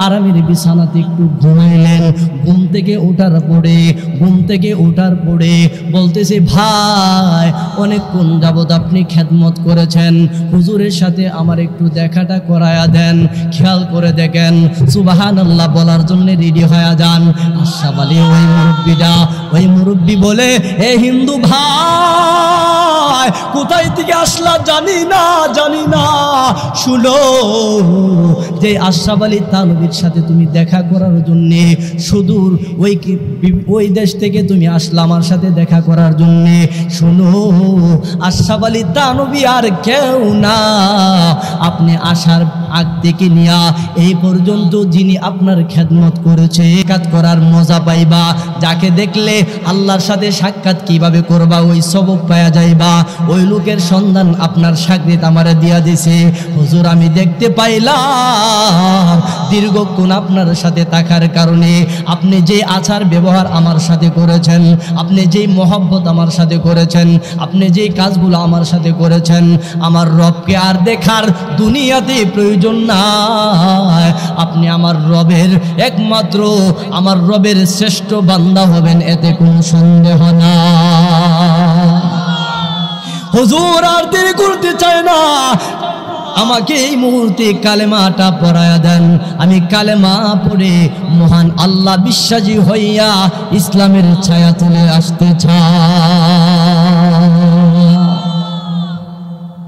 আরামের বিছানাতে একটু ঘুমাইলেন। ঘুম থেকে ওঠার পরে বলতেছে, ভাই অনেকক্ষণ যাবত আপনি খেদমত করেছেন, হুজুরের সাথে আমার একটু দেখাটা করায়া দেন। খেয়াল করে দেখেন, সুবহানাল্লাহ বলার জন্য রেডি হয়ে যান। আশরাফ আলী ওই মুরব্বী বলে, এ হিন্দু ভাই কোথায় থেকে আসলা জানি না, শুনো যে আশরাফ আলী থানভীর সাথে তুমি দেখা করার জন্য সুদূর ওই দেশ থেকে তুমি আসলা আমার সাথে দেখা করার জন্য। শুনো, আশরাফ আলী থানভী আর কেউ না, আপনি আসার আগ থেকে নিয়া এই পর্যন্ত যিনি আপনার খেদমত করেছে, সাক্ষাৎ করার মজা পাইবা, যাকে দেখলে আল্লাহর সাথে সাক্ষাৎ কিভাবে করবা ওই সবক পাওয়া যাইবা, ওই লোকের সন্ধান আপনার সাগরিত আমারে দিয়া দিছে। হুজুর আমি দেখতে পাইলাম দীর্ঘক্ষণ আপনার সাথে থাকার কারণে আপনি যে আচার ব্যবহার আমার সাথে করেছেন, আপনি যেই মহব্বত আমার সাথে করেছেন, আপনি যেই কাজগুলো আমার সাথে করেছেন, আমার রবকে আর দেখার দুনিয়াতে প্রয়োজন নাই। আপনি আমার রবের একমাত্র, আমার রবের শ্রেষ্ঠ বান্দা হবেন, এতে কোনো সন্দেহ না। হুজুর আর দেরি করতে চায় না, আমাকে এই মুহূর্তে কালেমাটা পড়ায়া দেন। আমি কালেমা পড়ে মহান আল্লাহ বিশ্বাসী হইয়া ইসলামের ছায়া তুলে আসতে চাই।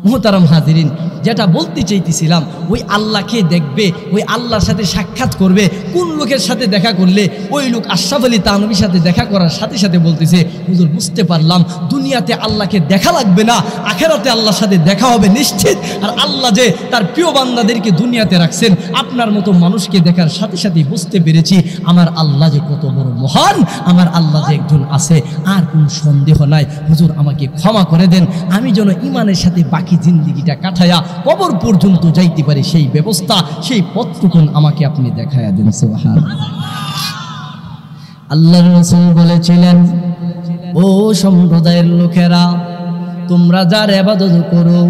মুহতারাম হাজিরিন, যেটা বলতে চাইতেছিলাম, ওই আল্লাহকে দেখবে, ওই আল্লাহর সাথে সাক্ষাৎ করবে। কোন লোকের সাথে দেখা করলে? ওই লোক আশরাফ আলী থানভীর সাথে দেখা করার সাথে সাথে বলতেছে, হুজুর বুঝতে পারলাম দুনিয়াতে আল্লাহকে দেখা লাগবে না, আখেরাতে আল্লাহর সাথে দেখা হবে নিশ্চিত। আর আল্লাহ যে তার প্রিয় বান্দাদেরকে দুনিয়াতে রাখছেন, আপনার মতো মানুষকে দেখার সাথে সাথে বুঝতে পেরেছি আমার আল্লাহ যে কত বড় মহান, আমার আল্লাহ যে একজন আছে, আর কোনো সন্দেহ নাই। হুজুর আমাকে ক্ষমা করে দেন, আমি যেন ইমানের সাথে বাকি জিন্দিগিটা কাটায়া কবর পর্যন্ত যাইতে পারি, সেই ব্যবস্থা, সেই পথটুকুন আমাকে আপনি দেখায়া দেন। সুবহানাল্লাহ। আল্লাহর রাসূল বলেছিলেন, ও সম্প্রদায়ের লোকেরা, তোমরা যার ইবাদত করো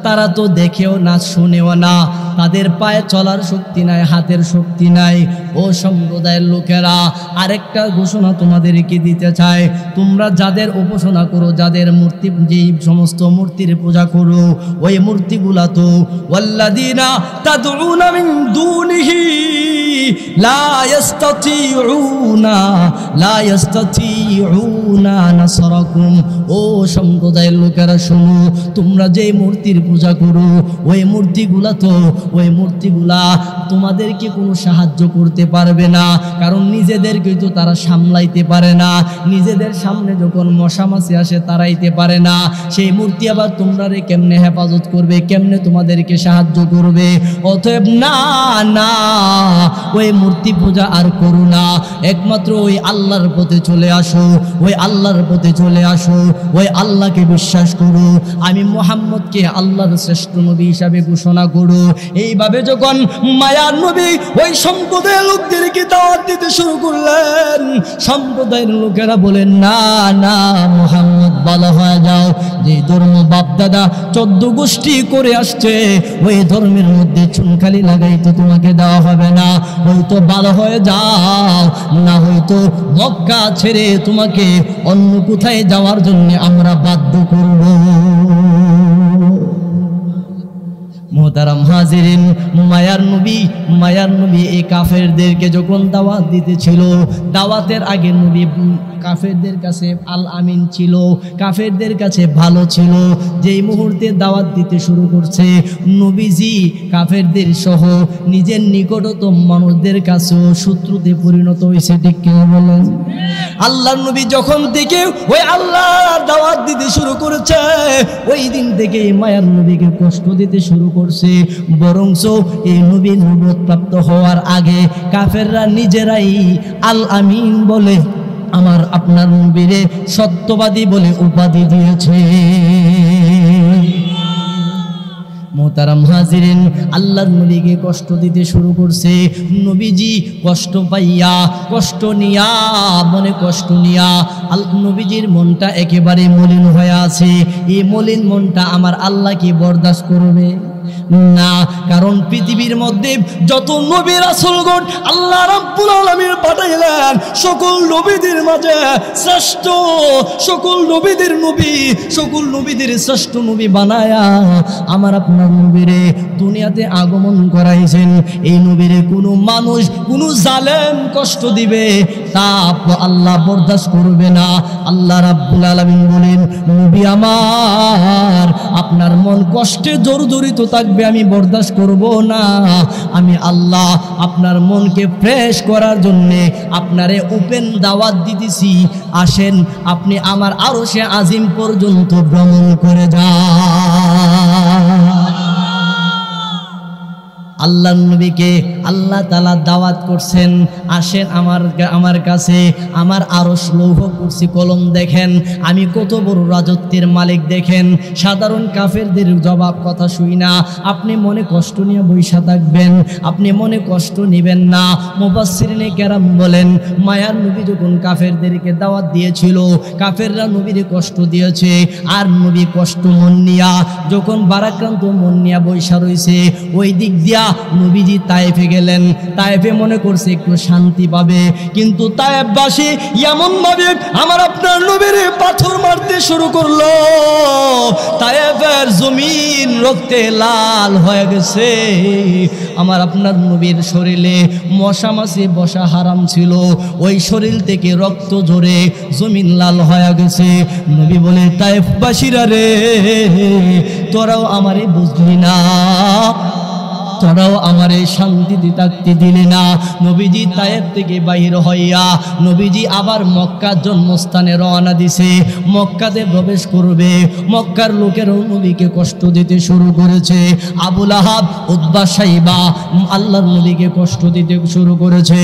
তারা তো দেখেও না, শুনেও না, তাদের পায়ে চলার শক্তি নাই, হাতের শক্তি নাই। ও সম্প্রদায়ের লোকেরা, আরেকটা ঘোষণা তোমাদেরকে দিতে চাই, তোমরা যাদের উপাসনা করো, যাদের মূর্তি, যেই সমস্ত মূর্তির পূজা করো, ওই মূর্তিগুলা তো ওয়াল্লাযীনা তাদউনা মিন দুনিহি লা ইস্তাতিউনা নাসরাকুম। ও সম্প্রদায়ের লোকেরা শোনো, তোমরা যেই মূর্তির পূজা করো, ওই মূর্তিগুলা তোমাদেরকে কোনো সাহায্য করতে পারবে না, কারণ নিজেদেরকে তো তারা সামলাইতে পারে না, নিজেদের সামনে যখন মশা মাছি আসে তারাইতে পারে না, সেই মূর্তি আবার তোমরা কেমনে হেফাজত করবে, কেমনে তোমাদেরকে সাহায্য করবে? অতএব না, ওই মূর্তি পূজা আর করো না, একমাত্র ওই আল্লাহর পথে চলে আসো, ওই আল্লাহর পথে চলে আসো, ওই আল্লাহকে বিশ্বাস করো, আমি মুহাম্মদকে আল্লাহর শ্রেষ্ঠ নবী হিসাবে ঘোষণা করো। এইভাবে যখন মায়ার নবী ওই সম্প্রদায়ের লোকদেরকে দাওয়াত দিতে শুরু করলেন, সম্প্রদায়ের লোকেরা বলেন, না মুহাম্মদ ভালো হয়ে যাও, যে ধর্ম বাপ দাদা 14 গোষ্ঠী করে আসছে, ওই ধর্মের মধ্যে চুনকালি লাগাইতে তোমাকে দেওয়া হবে না, হয়তো ভালো হয়ে যাও, না হয়তো মক্কা ছেড়ে তোমাকে অন্য কোথায় যাওয়ার জন্য আমরা বাধ্য করব। মুহতারাম হাজিরিন, মায়ার নবী এই কাফেরদেরকে যখন দাওয়াত দিতেছিল, দাওয়াতের আগে নবী কাফেরদের কাছে আল আমিন ছিল, কাফেরদের কাছে ভালো ছিল। যেই মুহূর্তে দাওয়াত দিতে শুরু করছে, নবীজি কাফেরদের সহ নিজের নিকটতম মানুষদের কাছেও শত্রুতে পরিণত হয়েছে। ঠিক কিনা বলেন? আল্লাহর নবী যখন থেকে ওই আল্লাহর দাওয়াত দিতে শুরু করেছে, ওই দিন থেকে মায়ার নবীকে কষ্ট দিতে শুরু করছে। বরঞ্চ এই নবী নবুয়ত প্রাপ্ত হওয়ার আগে কাফেররা নিজেরাই আল আমিন বলে আমার আপনার নবীরে সত্যবাদী বলে উপাধি দিয়েছে। মোহতারাম হাজিরিন, আল্লাহর নবীকে কষ্ট দিতে শুরু করছে। নবীজি কষ্ট পাইয়া, কষ্ট নিয়া, মনে কষ্ট নিয়া নবীজির মনটা একেবারে মলিন হয়ে আছে। এই মলিন মনটা আমার আল্লাহ কি বরদাস্ত করবে? না, কারণ পৃথিবীর মধ্যে যত নবী রাসূলগণ আল্লাহ রাব্বুল আলামিন পাঠাইলেন, সকল নবীদের মাঝে শ্রেষ্ঠ, সকল নবীদের নবী, সকল নবীদের শ্রেষ্ঠ নবী বানায়া আমার আপনার নবীরে দুনিয়াতে আগমন করাইছেন। এই নবীরে কোনো মানুষ, কোনো জালেম কষ্ট দিবে তা আল্লাহ বরদাস্ত করবে না। আল্লাহ রাব্বুল আলামিন বলেন, নবী আমার, আপনার মন কষ্টে জর্জরিত থাকবে, আমি বরদাস্ত করব না। আমি আল্লাহ আপনার মনকে ফ্রেশ করার জন্যে আপনারে ওপেন দাওয়াত দিতেছি, আসেন আপনি আমার আরশে আজিম পর্যন্ত ভ্রমণ করে যান। আল্লাহর নবীকে আল্লাহ তাআলা দাওয়াত করছেন, আসেন আমার কাছে, আমার আরশ লৌহ কুরসি কলম দেখেন, আমি কত বড় রাজত্বের মালিক দেখেন। সাধারণ কাফেরদের জবাব কথা শুই না, আপনি মনে কষ্ট নিয়ে বৈশা থাকবেন, আপনি মনে কষ্ট নেবেন না। মুফাসসিরিনে কেরাম বলেন, মায়ার নবী যখন কাফেরদেরকে দাওয়াত দিয়েছিল, কাফেররা নবীরে কষ্ট দিয়েছে, আর নবী কষ্ট মন নিয়া যখন বারাক্রান্ত মন নিয়া বৈশা রয়েছে, ওই দিক দিয়া নবীজি তায়েফে গেলেন। তায়েফে মনে করছে একটু শান্তি পাবে, কিন্তু তায়েফবাসী এমন ভাবে আমার আপনার নবীর পাথর মারতে শুরু করলো, তায়েফের জমিন রক্তে লাল হয়ে গেছে। আমার আপনার নবীর শরীরে মশা মাছি বসা হারাম ছিল, ওই শরীর থেকে রক্ত ঝরে জমিন লাল হয়ে গেছে। নবী বলে, তায়েফবাসীরা রে, তোরাও আমারে বুঝলি না, তোরাও আমারে শান্তিতে থাকতে দিলে না। নবীজি তায়েফ থেকে বাহির হইয়া নবীজি আবার মক্কার জন্মস্থানে রওনা দিছে, মক্কাতে প্রবেশ করবে। মক্কার লোকেরও নবীকে কষ্ট দিতে শুরু করেছে। আবু লাহাব, উতবা, সাইবা আল্লাহর নবীকে কষ্ট দিতে শুরু করেছে।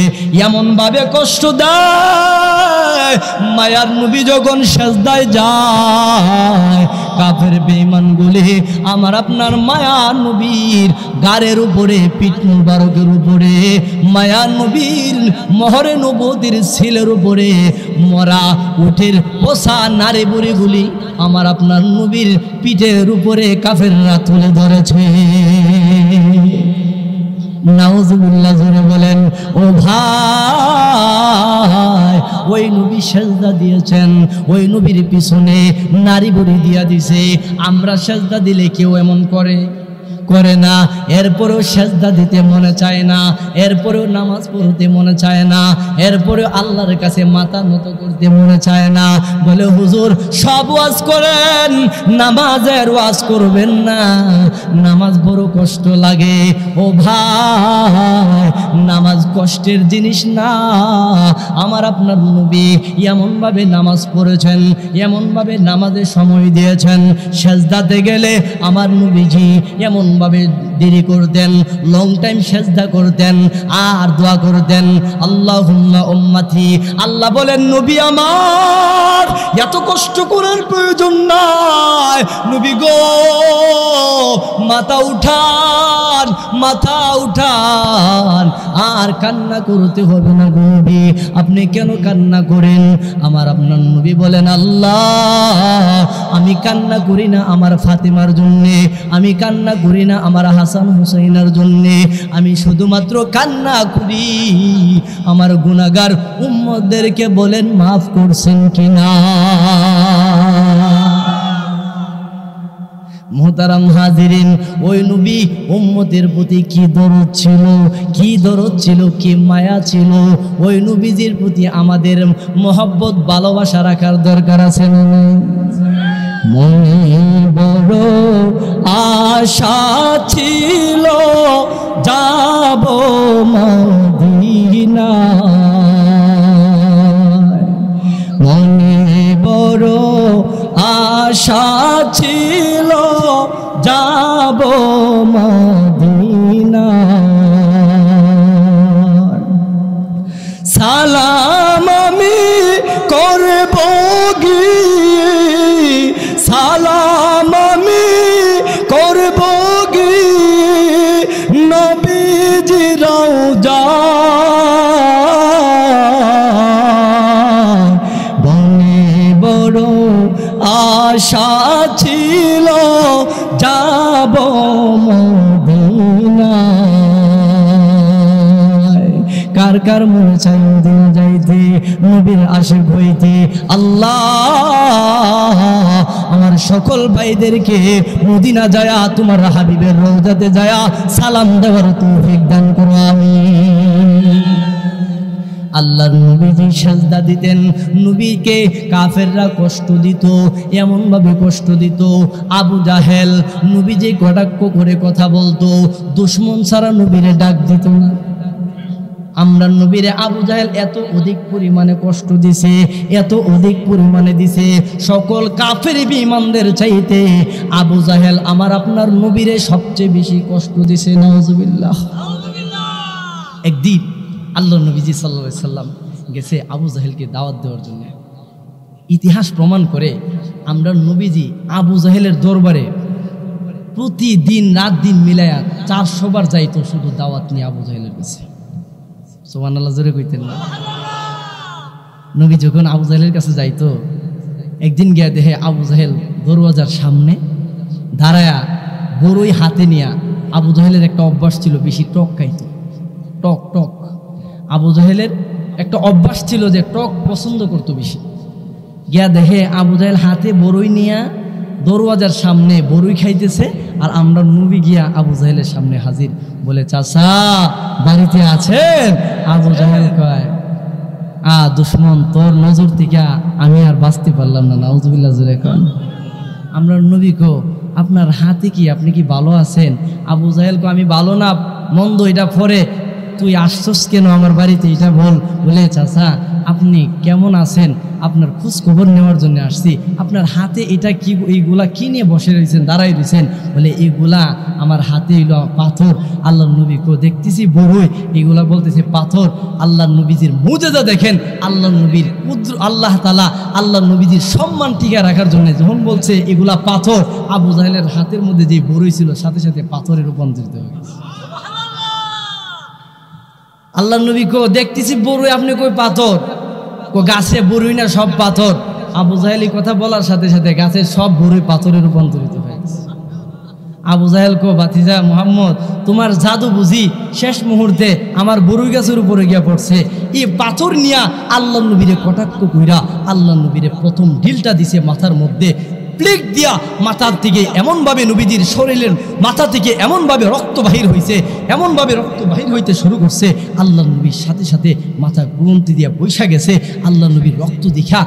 এমন ভাবে কষ্ট দেয়, মায়ার নবী যখন সেজদায় যায়, কাফের বেঈমানগুলি আমার আপনার মায়ার নবীর গারের উপরে, পিঠ মুবারকের উপরে, মায়ার নবীর মহরে নবুয়তের ছেলের উপরে মরা উটের পোষা নারী বুড়িগুলি আমার আপনার নবীর পিঠের উপরে কাফেররা তুলে ধরেছে। নাউজুবিল্লাহ, জোরে বলেন। ও ভাই, ওই নবী সেজদা দিয়েছেন, ওই নবীর পিছনে নারী বুড়ি দিয়া দিছে। আমরা সেজদা দিলে কেউ এমন করে না, এরপরেও সেজদা দিতে মনে চায় না, এরপরেও নামাজ পড়তে মনে চায় না, এরপরেও আল্লাহর কাছে মাথা নত করতে মনে চায় না। বলে, হুজুর সব ওয়াজ করেন, নামাজের ওয়াজ করবেন না, নামাজ বড় কষ্ট লাগে। ও ভাই, নামাজ কষ্টের জিনিস না। আমার আপনার নবী এমনভাবে নামাজ পড়েছেন, এমনভাবে নামাজের সময় দিয়েছেন, সেজদাতে গেলে আমার নবীজি এমন ভাবে দেরি করতেন, লং টাইম সেজদা করতেন আর দোয়া করতেন, আল্লাহুম্মা উম্মতি। আল্লাহ বলেন, নবী আমার এত কষ্ট করার প্রয়োজন নাই। নবী গো, মাথা উঠান, মাথা উঠান, আর কান্না করতে হবে না গো নবী। আপনি কেন কান্না করেন? আমার আপনার নবী বলেন, আল্লাহ, আমি কান্না করি না আমার ফাতেমার জন্যে, আমি কান্না করি না আমার হাসান হুসাইনের জন্যে, আমি শুধুমাত্র কান্না করি আমার গুনাহগার উম্মতদেরকে বলেন মাফ করছেন কিনা। মোহতারাম হাজিরিন, ওই নবী উম্মতের প্রতি কি দরদ ছিল, কি দরদ ছিল, কি মায়া ছিল। ওই নবীজির প্রতি আমাদের মহব্বত, ভালোবাসা রাখার দরকার আছে না? মনে বড় আশা ছিল যাব মদিনা, মনে বড় আশা ছিল যাব মদিনা। সালাম আমি করব গিয়ে, সালাম আমি করব গিয়ে আশা ছিল যাব মদিনায়। কার কার মনে চাই মদিনা যাইতে, নবীর আশিক হইতে। আল্লাহ আমার সকল ভাইদেরকে মদিনা যায়া তোমার হাবিবের রওজাতে যায়া সালাম দেওয়ার তৌফিক দান করো আমিন। আল্লাহর নবীজি সাজদা দিতেন, নবীকে কাফেররা কষ্ট দিত, এমন ভাবে কষ্ট দিত। আবু জাহেল নবীজি কটাক্ষ করে কথা বলতো, দুশমন ছাড়া নবীরে ডাক দিত না। আমরা নবীরে আবু জাহেল এত অধিক পরিমাণে কষ্ট দিছে, এত অধিক পরিমাণে দিছে, সকল কাফের বিঈমানদের চাইতে আবু জাহেল আমার আপনার নবীরে সবচেয়ে বেশি কষ্ট দিছে। নাউজুবিল্লাহ। একদিন আল্লাহ নবীজি সাল্লাল্লাহু আলাইহি সাল্লাম গেছে আবু জাহেলকে দাওয়াত দেওয়ার জন্য। ইতিহাস প্রমাণ করে আমরা নবীজি আবু জাহেলের দরবারে প্রতিদিন রাত দিন মিলায়া 400 বার যাইতো শুধু দাওয়াত নিয়ে আবু জাহেলের কাছে। সুবহানাল্লাহ জোরে কইতেন না? নবী যখন আবু জাহেলের কাছে যাইতো, একদিন গিয়া দেখে আবু জাহেল দরওয়াজার সামনে দাঁড়ায়া বড়ই হাতে নিয়া। আবু জাহেলের একটা অভ্যাস ছিল বেশি টক খাইতো, টক টক। আবু জাহেলের একটা অভ্যাস ছিল যে টক পছন্দ করতো বেশি। গিয়া দেখে আবু জাহেল হাতে বড়ই নিয়া দরওয়াজার সামনে বড়ই খাইতেছে, আর আমরা নবী গিয়া আবু জাহেলের সামনে হাজির। বলে, চাচা বাড়িতে আছেন? আবু জাহেল কয়, দুশমন তোর নজর থেকে আমি আর বাঁচতে পারলাম না। নাউজুবিল্লাহ জোরে কন। আমরা নবী কো, আপনার হাতে কি, আপনি কি ভালো আছেন? আবু জাহেল কো, আমি ভালো না মন্দ এটা পরে, তুই আসছস কেন আমার বাড়িতে এটা বল। বলে, চাচা আপনি কেমন আছেন, আপনার খোঁজ খবর নেওয়ার জন্য আসছি। আপনার হাতে এটা কি, এইগুলা কি নিয়ে বসে রয়েছেন, দাঁড়াই রয়েছেন? বলে, এইগুলা আমার হাতে হইল পাথর। আল্লাহ নবী কো, দেখতেছি বড়ই, এগুলা বলতেছে পাথর। আল্লাহ নবীজির মুজেজা দেখেন। আল্লাহ নবীর আল্লাহ তাআলা আল্লাহ নবীজির সম্মান টিকে রাখার জন্য যখন বলছে এগুলা পাথর, আবু জাহেলের হাতের মধ্যে যে বড়ই ছিল সাথে সাথে পাথরে রূপান্তরিত হয়ে গেছে। আল্লাহ নবী কো, দেখতেছি বড়ই, আপনি কই পাথর? কো, গাছে বড়ই না সব পাথর। আবু জাহেল এই কথা বলার সাথে সাথে গাছের সব বড়ই পাথরে রূপান্তরিত হয়ে গেছে। আবু জাহেল কো, ভাতিজা মুহাম্মদ, তোমার জাদু বুঝি শেষ মুহূর্তে আমার বড়ই গাছের উপরে গিয়া পড়ছে। এই পাথর নিয়া আল্লাহ নবীরে কটাক্ষ কইরা আল্লাহ নবীরে প্রথম ঢিলটা দিছে মাথার মধ্যে। প্লেগ দিয়া মাথার থেকে এমনভাবে নবীজির শরীরের মাথা থেকে এমনভাবে রক্ত বাহির হয়েছে, এমনভাবে রক্ত বাহির হইতে শুরু করছে। আল্লাহ নবীর সাথে সাথে মাথা গুমতি দিয়া বৈশা গেছে। আল্লাহ নবীর রক্ত দেখা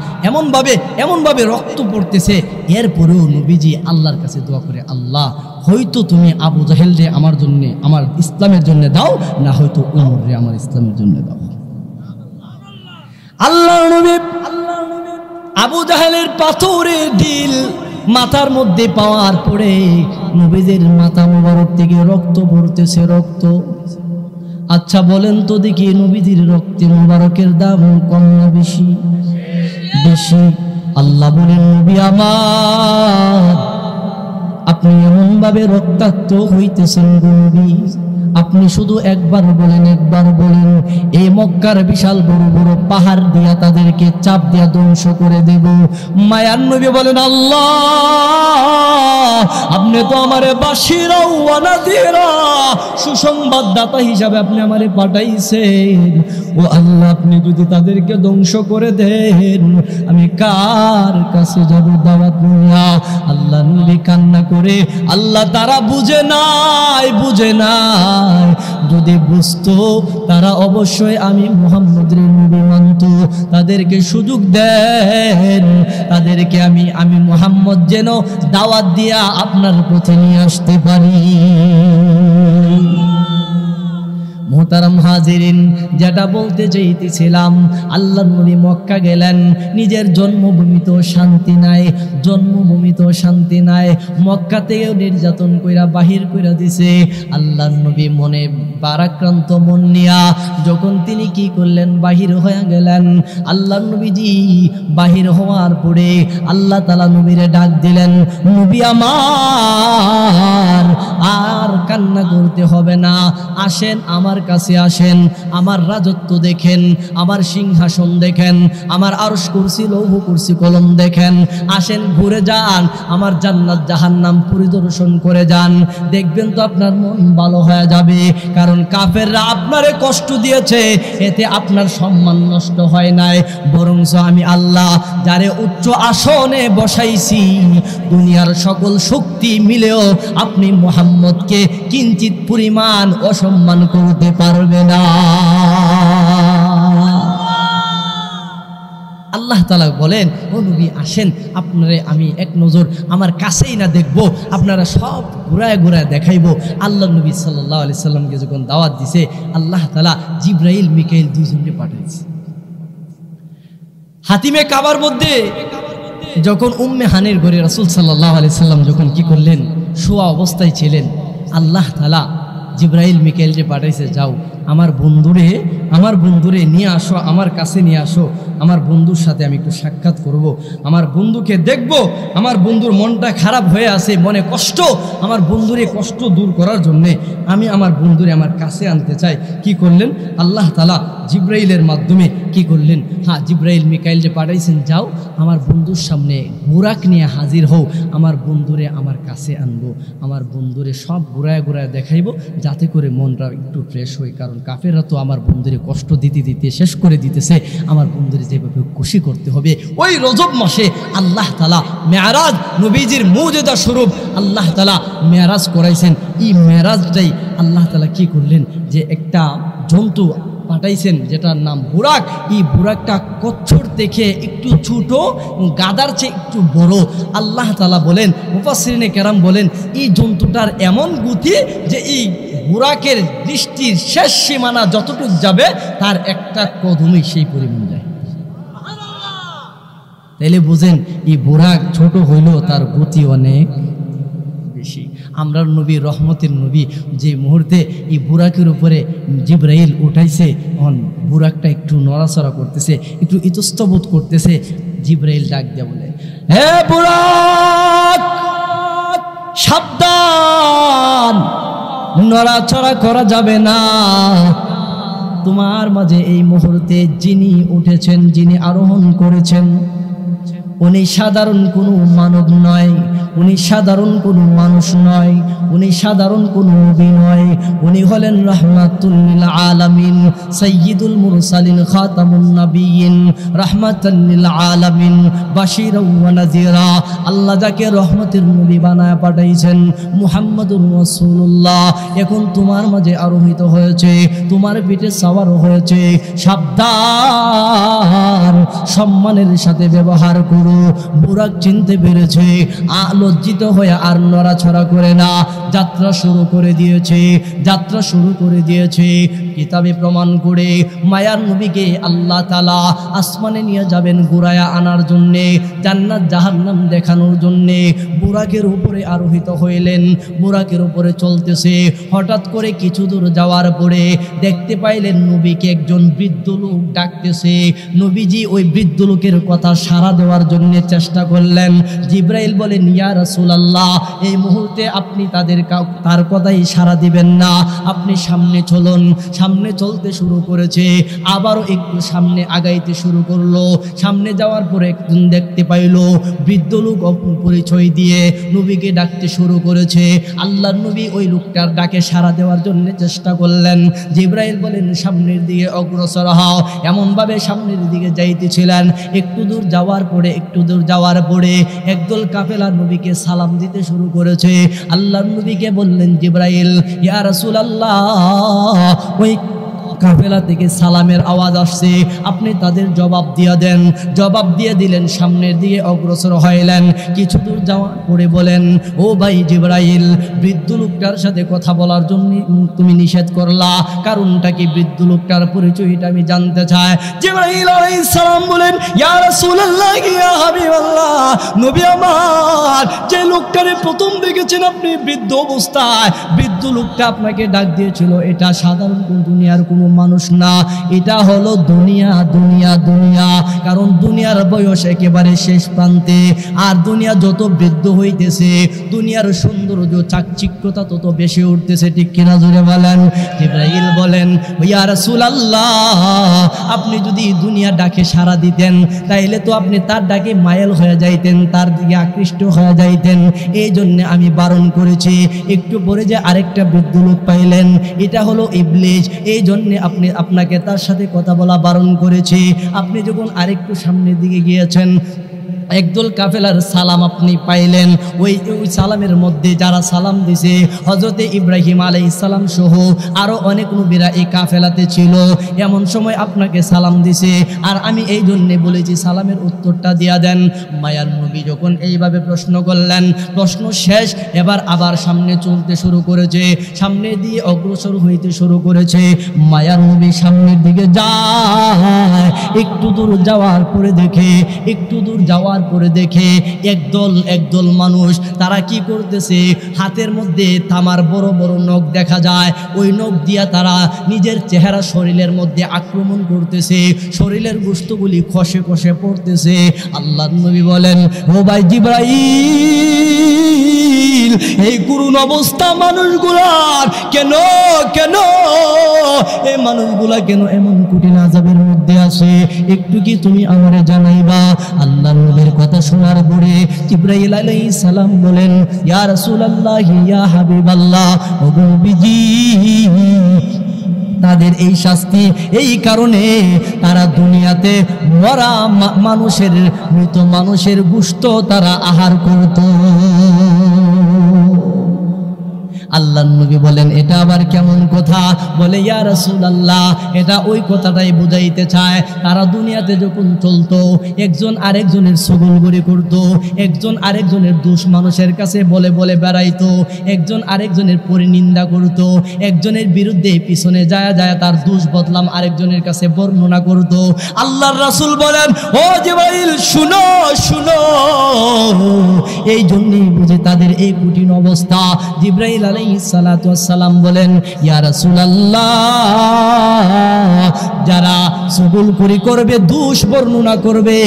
এমনভাবে রক্ত পড়তেছে। এরপরেও নবীজি আল্লাহর কাছে দোয়া করে, আল্লাহ হয়তো তুমি আবু জাহেলরে আমার জন্য, আমার ইসলামের জন্য দাও, না হয়তো উমররে আমার ইসলামের জন্য দাও। আল্লাহ নবী আবু জাহেলের পাথরের ঢিল মাথার মধ্যে পাওয়ার পরে নবীজির মাথা মোবারক থেকে রক্ত পড়তেছে, রক্ত। আচ্ছা বলেন তো দেখি, নবীজির রক্তে মোবারকের দাম কম না বেশি? বেশি। আল্লাহ বলেন, নবী আমার, আপনি এমন ভাবে রক্তাক্ত হইতেছেন নবী, আপনি শুধু একবার বলেন, এই মক্কার বিশাল বড় বড় পাহাড় দিয়া তাদেরকে চাপ দিয়া ধ্বংস করে দেব। মায়ার নবী বলেন, আল্লাহ আপনি তো আমারে বাশিরা ওয়া নাযিরা, সুসংবাদদাতা হিসাবে আপনি আমারে পাঠাইছেন। ও আল্লাহ, আপনি যদি তাদেরকে ধ্বংস করে দেন, আমি কার কাছে যাব দাওয়াত নিয়া? আল্লাহ নবী কান্না করে, আল্লাহ তারা বুঝে নাই, যদি বুঝতো তারা অবশ্যই আমি মুহাম্মদের নবী মানত। তাদেরকে সুযোগ দেন, তাদেরকে আমি মুহাম্মদ যেন দাওয়াত দিয়া আপনার পথে নিয়ে আসতে পারি। মোহতারাম হাজিরিন, যেটা বলতে চাইতেছিলাম, আল্লাহ নবী মক্কা গেলেন, নিজের জন্মভূমিতেও শান্তি নাই, মক্কা থেকেও নির্যাতন কইরা বাহির কইরা দিছে। আল্লাহ নবী মনে বারাক্রান্ত মন নিয়া যখন তিনি কি করলেন, বাহির হয়ে গেলেন। আল্লাহ নবীজি বাহির হওয়ার পরে আল্লাহ তাআলা নবীরে ডাক দিলেন, নবী আমার, আর কান্না করতে হবে না, আসেন আমার কাছে আসেন, আমার রাজত্ব দেখেন, আমার সিংহাসন দেখেন, আমার আরশ কুরসি লৌহ কুরসি কলম দেখেন, আসেন ঘুরে যান, আমার জান্নাত জাহান্নাম পরিদর্শন করে যান, দেখবেন তো আপনার মন ভালো হয়ে যাবে। কারণ কাফেররা আপনারে কষ্ট দিয়েছে, এতে আপনার সম্মান নষ্ট হয় নাই, বরঞ্চ আমি আল্লাহ যারে উচ্চ আসনে বসাইছি, দুনিয়ার সকল শক্তি মিলেও আপনি মুহাম্মদকে কিঞ্চিত পরিমাণ অসম্মান করতে পারবে না। আল্লাহ তাআলা বলেন, ও নবী আসেন, আপনারে আমি এক নজর আমার কাছেই না দেখব, আপনারা সব ঘুরায় ঘুরায় দেখাইব। আল্লাহ নবী সাল্লাল্লাহু আলাইহি সাল্লামকে যখন দাওয়াত দিছে, আল্লাহ তাআলা জিবরাইল মিকাইল দুইজনকে পাঠাইছে। হাতিমে কাবার মধ্যে যখন উম্মে হানির ঘরে রাসূল সাল্লাল্লাহু আলাইহি সাল্লাম যখন কি করলেন, শোয়া অবস্থায় ছিলেন, আল্লাহ তাআলা জিবরাইল মিকাইলকে পাঠাইছে, যাও আমার বন্ধুরে নিয়ে আসো, আমার কাছে নিয়ে আসো, আমার বন্ধুর সাথে আমি একটু সাক্ষাৎ করব, আমার বন্ধুকে দেখব, আমার বন্ধুর মনটা খারাপ হয়ে আছে, মনে কষ্ট, আমার বন্ধুরে কষ্ট দূর করার জন্যে আমি আমার বন্ধুরে আমার কাছে আনতে চাই। কি করলেন আল্লাহ তাআলা জিবরাইলের মাধ্যমে, কি করলেন, হ্যাঁ জিবরাইল মিকাইল যে পাঠাইছেন, যাও আমার বন্ধুর সামনে বুরাক নিয়ে হাজির হও, আমার বন্ধুরে আমার কাছে আনবো, আমার বন্ধুরে সব ঘুরায় ঘুরায় দেখাইব, যাতে করে মনটা একটু ফ্রেশ হয়। কারণ কাফেররা তো আমার বন্ধুরে কষ্ট দিতে দিতে শেষ করে দিতেছে, আমার বন্ধুরে যেভাবে খুশি করতে হবে। ওই রজব মাসে আল্লাহ তাআলা মেরাজ, নবীজির মুজিজা স্বরূপ আল্লাহ তাআলা মেরাজ করাইছেন। এই মেরাজটাই আল্লাহ তাআলা কি করলেন, যে একটা জন্তু পাঠাইছেন যেটার নাম বুরাক। এই বুরাকটা কচ্ছর থেকে একটু ছোট, গাদার চেয়ে একটু বড়। আল্লাহ তাআলা বলেন, মুফাসসিরিনে কেরাম বলেন, এই জন্তুটার এমন গতি যে এই বুরাকের দৃষ্টির শেষ সীমানা যতটুকু যাবে, তার একটা কদমই সেই পরিমাণ যায়। তাইলে বুঝেন, এই বুরাক ছোট হইলেও তার গতি অনেক বেশি। আমরা নবী, রহমতের নবী, যে মুহূর্তে এই বুরাকের উপরে জিবরাইল উঠাইছে, তখন বুরাকটা একটু নড়াচড়া করতেছে, একটু ইতস্তবোধ করতেছে। জিবরাইল ডাক দিয়ে বলে, হে বুরাক, সাবধান, নড়াচড়া করা যাবে না। তোমার মাঝে এই মুহূর্তে যিনি উঠেছেন, যিনি আরোহণ করেছেন, উনি সাধারণ কোনো মানব নয়, উনি সাধারণ কোনো মানুষ নয়, উনি সাধারণ কোনো নবী নয়, উনি হলেন রাহমাতুল লিল আলামিন, সাইয়্যিদুল মুরসালিন, খাতামুন নবিয়্যিন, রাহমাতাল লিল আলামিন, বাশীরাও ওয়া নাযীরা। আল্লাহ যাকে রহমতের নবী বানায় পাঠাইছেন, মুহাম্মাদুর রাসূলুল্লাহ, এখন তোমার মাঝে আরোহিত হয়েছে, তোমার পিঠে সওয়ার হয়েছে। সাবধান, সম্মানের সাথে ব্যবহার করো। বুরাক চিনতে পেরেছে, লজ্জিত হয়ে আর নড়াছড়া করে না, যাত্রা শুরু করে দিয়েছে, যাত্রা শুরু করে দিয়েছে। কিতাবে প্রমাণ করে মায়ার নবীকে আল্লাহ তাআলা আসমানে নিয়ে যাবেন ঘুরায়া আনার জন্যে, জান্নাত জাহান্নাম দেখানোর জন্যে। বুরাকের উপরে আরোহিত হইলেন, বুরাকের উপরে চলতেছে। হঠাৎ করে কিছু দূর যাওয়ার পরে দেখতে পাইলেন নবীকে একজন বৃদ্ধ লোক ডাকতেছে। নবীজি ওই বৃদ্ধ লোকের কথা সাড়া দেওয়ার জন্য চেষ্টা করলেন। জিবরাইল বলেন, ইয়া রাসূলুল্লাহ, এই মুহূর্তে আপনি তার কথাই সাড়া দিবেন না, আপনি সামনে চলুন। সামনে চলতে শুরু করেছে, আবারও একটু সামনে আগাইতে শুরু করলো। সামনে যাওয়ার পরে একজন দেখতে পাইল, বৃদ্ধ লোক পরিচয় দিয়ে নবীকে ডাকতে শুরু করেছে। আল্লাহর নবী ওই লোকটার ডাকে সাড়া দেওয়ার জন্য চেষ্টা করলেন। জিবরাইল বলেন, সামনের দিকে অগ্রসর হও। এমনভাবে সামনের দিকে যাইতেছিলেন। একটু দূর যাওয়ার পরে একদল কাফেলা নবীকে সালাম দিতে শুরু করেছে। আল্লাহর নবীকে বললেন জিবরাইল, ইয়া রাসূলুল্লাহ, ওই কাফেলা থেকে সালামের আওয়াজ আসছে, আপনি তাদের জবাব দিয়ে দেন। জবাব দিয়ে দিলেন, সামনের দিকে অগ্রসর হইলেন। কিছু দূর যাওয়ার পরে বলেন, ও ভাই জিবরাইল, বৃদ্ধ লোকটার সাথে কথা বলার জন্য তুমি নিষেধ করলা, কারণটা কি? বৃদ্ধ লোকটার পরিচয়টা আমি জানতে চাই। জিবরাইল আলাইহিস সালাম বলেন, ইয়া রাসূলুল্লাহ, ইয়া হাবিবাল্লাহ, নবী আমার, যে লোকটারে প্রথম দেখেছেন আপনি বৃদ্ধ অবস্থায়, বৃদ্ধ লোকটা আপনাকে ডাক দিয়েছিল, এটা সাধারণ দুনিয়ার কোনো মানুষ না, এটা হলো দুনিয়া। কারণ দুনিয়া দুনিয়ার বয়স একেবারে শেষ প্রান্তে, আর দুনিয়া যত বৃদ্ধ হইতেছে দুনিয়ার সৌন্দর্য চাকচিক্যতা তত বেশি উঠতেছে, ঠিক কিনা জোরে বলেন। জিবরাইল বলেন, ইয়া রাসূলুল্লাহ, আপনি যদি দুনিয়া ডাকে সাড়া দিতেন তাইলে তো আপনি তার ডাকে মায়াল হয়ে যাইতেন, তার দিকে আকৃষ্ট হয়ে যাইতেন, এই জন্য আমি বারণ করেছি। একটু পরে যে আরেকটা বৃদ্ধ লোক পাইলেন, এটা হলো ইবলিস, এই জন্য আপনাকে তার সাথে কথা বলা বারণ করেছি। আপনি যখন আরেকটু সামনের দিকে গিয়েছেন, একদল কাফেলার সালাম আপনি পাইলেন, ওই সালামের মধ্যে যারা সালাম দিছে হযরতে ইব্রাহিম আলাইহিস সালাম সহ আরো অনেক নবীরা এই কাফেলাতে ছিল। এমন সময় আপনাকে সালাম দিছে, আর আমি এই জন্যে বলেছি সালামের উত্তরটা দিয়া দেন। মায়ার নবী যখন এইভাবে প্রশ্ন করলেন, প্রশ্ন শেষ, এবার আবার সামনে চলতে শুরু করেছে, সামনে দিয়ে অগ্রসর হইতে শুরু করেছে। মায়ার নবী সামনের দিকে যায়, একটু দূর যাওয়ার পরে দেখে একদল মানুষ, তারা কি করতেছে, হাতের মধ্যে তামার বড় বড় নখ দেখা যায়, ওই নখ দিয়া তারা নিজের চেহারা শরীরের মধ্যে আক্রমণ করতেছে, শরীরের গোশতগুলি খসে খসে পড়তেছে। আল্লাহর নবী বলেন, ও ভাই জিবরাইল, এই করুণ অবস্থা মানুষগুলার কেন, এই মানুষগুলা কেন এমন কঠিন আযাবের মধ্যে আছে, একটু কি তুমি আমারে জানাইবা? আল্লাহর নবীর কথা শোনার পরে জিবরাইল আলাইহিস সালাম বলেন, ইয়া রাসূলুল্লাহ, ইয়া হাবিবাল্লাহ, ও নবীজি, তাদের এই শাস্তি এই কারণে তারা দুনিয়াতে মরা মানুষের, মৃত মানুষের গোশত তারা আহার করত। আল্লাহর নবী বলেন, এটা আবার কেমন কথা? বলে, ইয়া রাসূলুল্লাহ, এটা ওই কথাটাই বুঝাইতে চায়, তারা দুনিয়াতে যখন চলতো একজন আরেকজনের ছগলগড়ি করত, একজন আরেকজনের দোষ মানুষের কাছে বলে বলে বেড়াইতো, একজন আরেকজনের পরিনিন্দা করত, একজনের বিরুদ্ধে পিছনে যায় তার দোষ বদলাম আরেকজনের কাছে বর্ণনা করত। আল্লাহর রাসূল বলেন, ও জিবরাইল, শুনো, এই জন্যই বুঝি তাদের এই কঠিন অবস্থা। জিবরাইল আলাইহিস সালাতু ওয়াস সালাম বলেন, ইয়া রাসূলুল্লাহ, যারা চুগলখড়ি করবে, দোষ বর্ণনা করবে,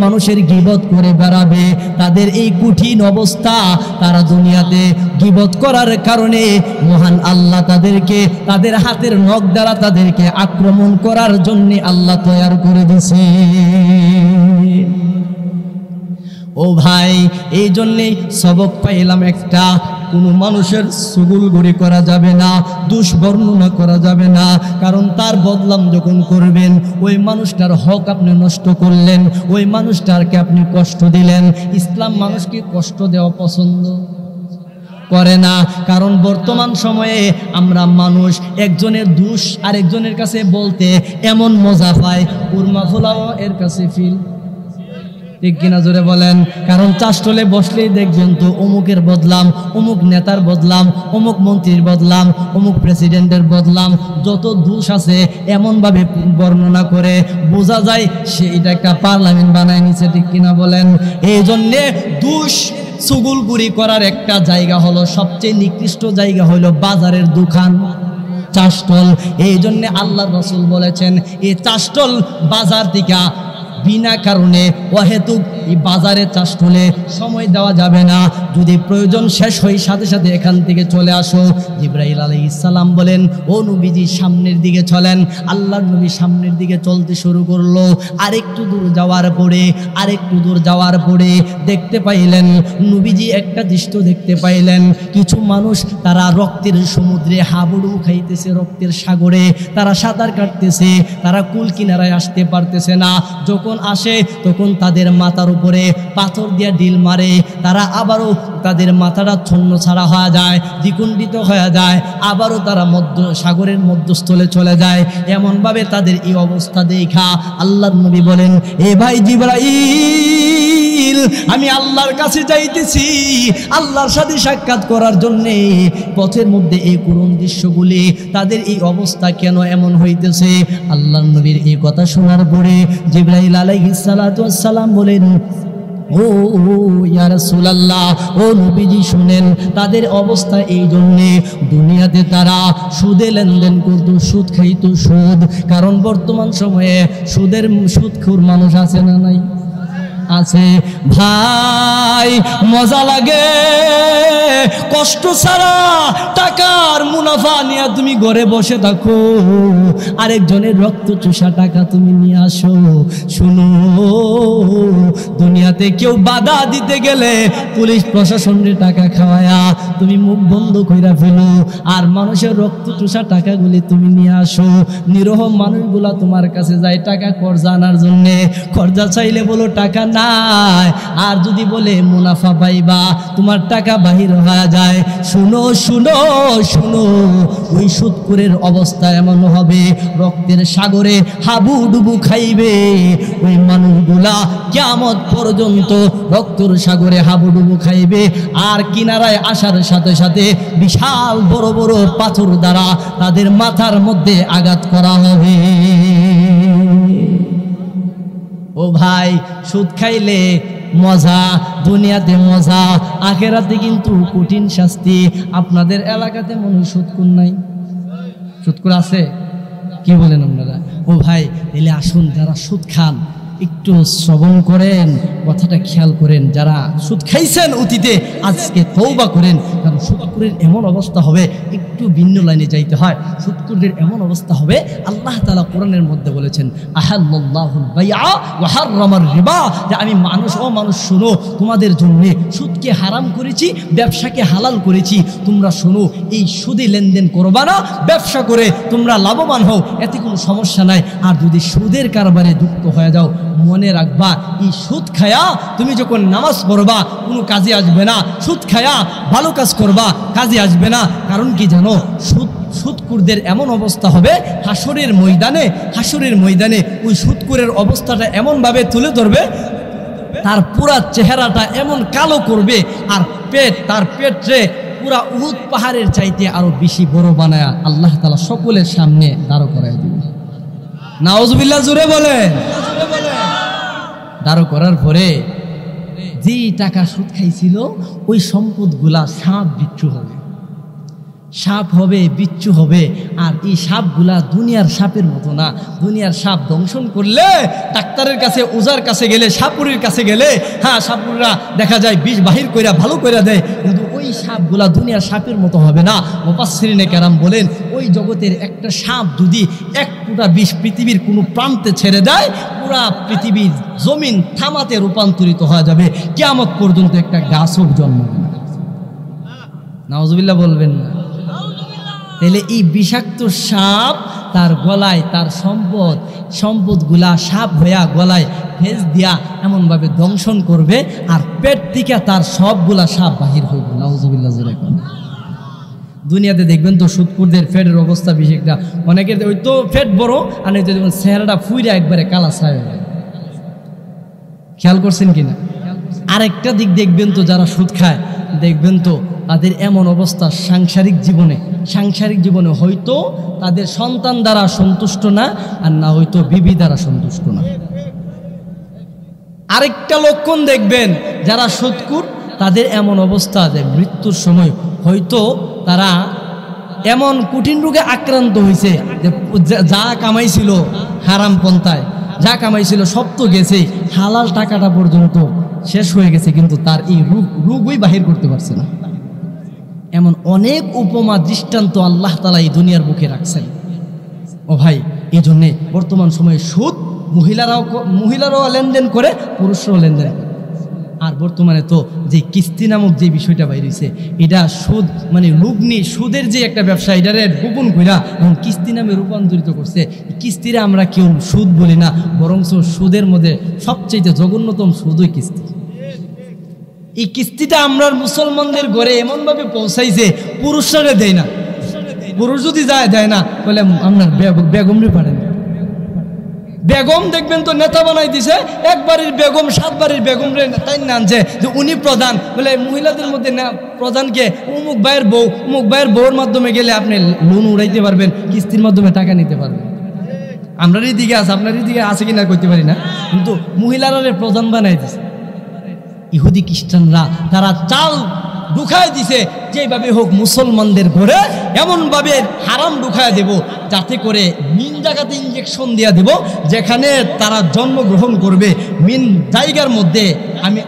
মানুষের গীবত করে বেড়াবে, তাদের এই কঠিন অবস্থা, তারা দুনিয়াতে গীবত করার কারণে মহান আল্লাহ তাদেরকে তাদের হাতের নখ দ্বারা তাদেরকে আক্রমণ করার জন্য আল্লাহ তৈরি করে দিয়েছে। ও ভাই, এই জন্যেই সবক পাইলাম একটা, কোনো মানুষের চুগলখড়ি করা যাবে না, দোষ বর্ণনা করা যাবে না, কারণ তার বদলাম যখন করবেন ওই মানুষটার হক আপনি নষ্ট করলেন, ওই মানুষটাকে আপনি কষ্ট দিলেন। ইসলাম মানুষকে কষ্ট দেওয়া পছন্দ করে না, কারণ বর্তমান সময়ে আমরা মানুষ একজনের দোষ আরেকজনের কাছে বলতে এমন মজা পায়, উর্মা ফোলাও এর কাছে ফিল, ঠিক কিনা জোরে বলেন। কারণ চাষটলে বসলেই দেখবেন তো অমুকের বদলাম, অমুক নেতার বদলাম, অমুক মন্ত্রীর বদলাম, অমুক প্রেসিডেন্টের বদলাম, যত দোষ আছে এমনভাবে বর্ণনা করে বোঝা যায় সে এটা একটা পার্লামেন্ট বানায় নিছে, ঠিক কিনা বলেন। এই জন্যে দোষ চুগলখড়ি করার একটা জায়গা হলো, সবচেয়ে নিকৃষ্ট জায়গা হলো বাজারের দোকান, চাষটল। এই জন্যে আল্লাহর রাসূল বলেছেন, এই চাষটল বাজার থেকে বিনা কারণে অহেতুক এই বাজারে চাষটলে সময় দেওয়া যাবে না, যদি প্রয়োজন শেষ হয় সাথে সাথে এখান থেকে চলে আসো। জিবরাইল আলাইহিস সালাম বলেন, ও নবীজি সামনের দিকে চলেন। আল্লাহর নবী সামনের দিকে চলতে শুরু করলো। আরেকটু দূর যাওয়ার পরে দেখতে পাইলেন, নবীজি একটা দৃশ্য দেখতে পাইলেন, কিছু মানুষ তারা রক্তের সমুদ্রে হাবুডু খাইতেছে, রক্তের সাগরে তারা সাঁতার কাটতেছে, তারা কুল কিনারায় আসতে পারতেছে না, যখন আসে তখন তাদের মাথার উপরে পাথর দিয়ে ঢিল মারে, তারা আবারও তাদের মাথাটা ছন্ন ছাড়া হয়ে যায়, দ্বিখণ্ডিত হয়ে যায়, আবারও তারা সাগরের মধ্যস্থলে চলে যায়। এমনভাবে তাদের এই অবস্থা দেখা আল্লাহর নবী বলেন, এ ভাই জিবরাইল, আমি আল্লাহর কাছে যাইতেছি আল্লাহর সাথে সাক্ষাৎ করার জন্যে, পথের মধ্যে এই করুণ দৃশ্যগুলি, তাদের এই অবস্থা কেন এমন হইতেছে? আল্লাহর নবীর এই কথা শোনার পরে জিবরাইল আলাইহিস সালাতু ওয়াস সালাম বলেন, ও ইয়া রাসূলুল্লাহ, ও নবীজি শুনেন, তাদের অবস্থা এই জন্যে, দুনিয়াতে তারা সুদে লেনদেন করতো, সুদ খাইতো, সুদ। কারণ বর্তমান সময়ে সুদখোর মানুষ আছে না নাই? আছে। ভাই মজা লাগে, কষ্ট ছাড়া টাকার মুনাফা নিয়ে তুমি ঘরে বসে থাকো, আরেকজনের রক্ত চুষা টাকা তুমি নিয়ে আসো। শুনো, দুনিয়াতে কেউ বাধা দিতে গেলে পুলিশ প্রশাসনের টাকা খাওয়ায়া তুমি মুখ বন্ধ কইরা ফেলো, আর মানুষের রক্ত চুষা টাকাগুলি তুমি নিয়ে আসো। নিরহ মানুষগুলা তোমার কাছে যায় টাকা কর্জা আনার জন্যে, কর্জা চাইলে বলো টাকা নাই, আর যদি বলে মুনাফা পাইবা তোমার টাকা বাহির হয়ে যায়। শুনো শুনো শুনো, ওই সুদখোরের অবস্থা এমন হবে, রক্তের সাগরে হাবুডুবু খাইবে ওই মানুষগুলা, কিয়ামত পর্যন্ত রক্তের সাগরে হাবুডুবু খাইবে। আর কিনারায় আসার সাথে সাথে বিশাল বড় বড় পাথর দ্বারা তাদের মাথার মধ্যে আঘাত করা হবে। ও ভাই, সুদ খাইলে মজা, দুনিয়াতে মজা, আখেরাতে কিন্তু কঠিন শাস্তি। আপনাদের এলাকাতে মনে হয় সুদখোর নাই? সুদখোর আছে? কি বলেন আপনারা? ও ভাই, এলে আসুন, যারা সুদ খান একটু শ্রবণ করেন, কথাটা খেয়াল করেন। যারা সুদ খাইছেন অতীতে, আজকে তওবা করেন, কারণ সুদখোরের এমন অবস্থা হবে, একটু ভিন্ন লাইনে যাইতে হয়। সুদখোরের এমন অবস্থা হবে, আল্লাহ তাআলা কোরআনের মধ্যে বলেছেন, আহাল্লাল্লাহুল বাইআ ওয়া হাররামার রিবা, যে আমি মানুষ ও মানুষ শুনো, তোমাদের জন্য সুদকে হারাম করেছি, ব্যবসাকে হালাল করেছি। তোমরা শুনো, এই সুদে লেনদেন করবা না, ব্যবসা করে তোমরা লাভবান হও, এতে কোনো সমস্যা নাই। আর যদি সুদের কারবারে যুক্ত হয়ে যাও, মনে রাখবা, এই সুদ খায়া তুমি যখন নামাজ পড়বা কোনো কাজে আসবে না, সুদ খায়া ভালো কাজ করবা কাজে আসবে না। কারণ কি জানো, সুদখোরদের এমন অবস্থা হবে, হাসরের ময়দানে ওই সুদখোরের অবস্থাটা এমনভাবে তুলে ধরবে, তার পুরা চেহারাটা এমন কালো করবে, আর তার পেটে পুরা উহুদ পাহাড়ের চাইতে আরো বেশি বড় বানায়া আল্লাহ তাআলা সকলের সামনে দাঁড় করায় দিবে। নাউজুবিল্লাহ, জোরে বলেন। দাঁড় করার পরে যে টাকা সুদ খাইছিল, ওই সম্পদগুলা সাপ বিচ্ছু হবে, সাপ হবে, বিচ্ছু হবে। আর এই সাপগুলা দুনিয়ার সাপের মতো না। দুনিয়ার সাপ দংশন করলে ডাক্তারের কাছে, ওজার কাছে গেলে, সাপুরের কাছে গেলে, হ্যাঁ, সাপুররা দেখা যায় বিষ বাহির কইরা ভালো কইরা দেয়, কিন্তু ওই সাপগুলা দুনিয়ার সাপের মতো হবে না। মুফাসসিরিনে কেরাম বলেন, ওই জগতের একটা সাপ যদি এক ফুটা বিষ পৃথিবীর কোনো প্রান্তে ছেড়ে দেয়, পুরা পৃথিবীর জমিন থামাতে রূপান্তরিত হয়ে যাবে, কিয়ামত পর্যন্ত একটা গাছও জন্ম নেবে। নাউজুবিল্লাহ বলবেন না? তাহলে এই বিষাক্ত সাপ তার গলায় তার সম্পদগুলা সাপ হইয়া গলায় ফেস দিয়া এমনভাবে দংশন করবে, আর পেট থেকে তার সবগুলা সাপ বাহির হইবে। নাউজুবিল্লাহ জোরে কোন। দুনিয়াতে দেখবেন তো সুদখোরদের পেটের অবস্থা বেশি একটা, অনেকের ওই তো পেট বড়, আর নয়তো দেখবেন চেহারাটা ফুইরা একবারে কালা ছায়া হয়ে যায়। খেয়াল করছেন কিনা? আরেকটা দিক দেখবেন তো, যারা সুদ খায় দেখবেন তো তাদের এমন অবস্থা, সাংসারিক জীবনে হয়তো তাদের সন্তান দ্বারা সন্তুষ্ট না, আর না হয়তো বিবি দ্বারা সন্তুষ্ট না। আরেকটা লক্ষণ দেখবেন, যারা সুদখোর তাদের এমন অবস্থা যে মৃত্যুর সময় হয়তো তারা এমন কঠিন রোগে আক্রান্ত হয়েছে যে যা কামাইছিল হারাম পন্থায়, যা কামাইছিল সব তো গেছে, হালাল টাকাটা পর্যন্ত শেষ হয়ে গেছে, কিন্তু তার এই রোগই বাহির করতে পারছে না। এমন অনেক উপমা দৃষ্টান্ত আল্লাহ তাআলা এই দুনিয়ার বুকে রাখছেন। ও ভাই, এই জন্যে বর্তমান সময়ে সুদ মহিলারাও লেনদেন করে, পুরুষরাও লেনদেন করে। আর বর্তমানে তো যে কিস্তি নামক যে বিষয়টা বাইরেছে, এটা সুদ মানে লগ্নি সুদের যে একটা ব্যবসা, এটারে গোপন কইরা এখন কিস্তি নামে রূপান্তরিত করছে। কিস্তিরা আমরা কেউ সুদ বলি না, বরঞ্চ সুদের মধ্যে সবচেয়ে জঘন্যতম সুদই কিস্তি। এই কিস্তিটা আমরা মুসলমানদের ঘরে এমনভাবে পৌঁছাইছে, পুরুষরা দেয় না। পুরুষ যদি দেয় না, বলে আপনার বেগমরে পারেন। বেগম দেখবেন তো নেতা বানাই দিছে, একবারের বেগম 7 বারের বেগমরে তাই না আনছে যে উনি প্রধান, বলে মহিলাদের মধ্যে না প্রধানকে অমুক ভাইয়ের বউর মাধ্যমে গেলে আপনি লোন উড়াইতে পারবেন, কিস্তির মাধ্যমে টাকা নিতে পারবেন। আমরারই দিকে আছে, আপনারই দিকে আছে কিনা করতে পারি না, কিন্তু মহিলারা প্রধান বানাই দিছে। ইহুদি খ্রিস্টানরা তারা চাল ঢুকায় দিছে, যেভাবে হোক মুসলমানদের ঘরে এমনভাবে হারাম ঢুকায় দেব যাতে করে মিন জায়গাতে ইঞ্জেকশন দিয়া দেব, যেখানে তারা জন্মগ্রহণ করবে মিন জায়গার মধ্যে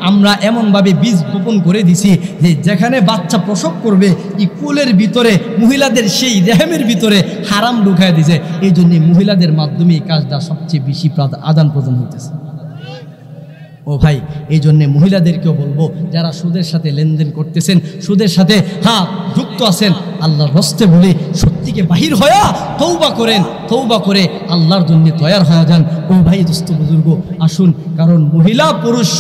আমরা এমনভাবে বীজ বপন করে দিছি যে যেখানে বাচ্চা প্রসব করবে এই কুলের ভিতরে মহিলাদের সেই রেহেমের ভিতরে হারাম ঢুকায় দিছে। এই জন্য মহিলাদের মাধ্যমে এই কাজটা সবচেয়ে বেশি আদান প্রদান হইতেছে। ও ভাই, এই জন্যে মহিলাদেরকেও বলবো যারা সুদের সাথে লেনদেন করতেছেন, সুদের সাথে যুক্ত আছেন, আল্লাহর হস্তে বলে সত্যিকে বাহির হয়া তওবা করেন, তওবা করে আল্লাহর জন্য তৈয়ার হয়ে যান। ও ভাই, দোস্ত বুজুর্গ, আসুন, কারণ মহিলা পুরুষ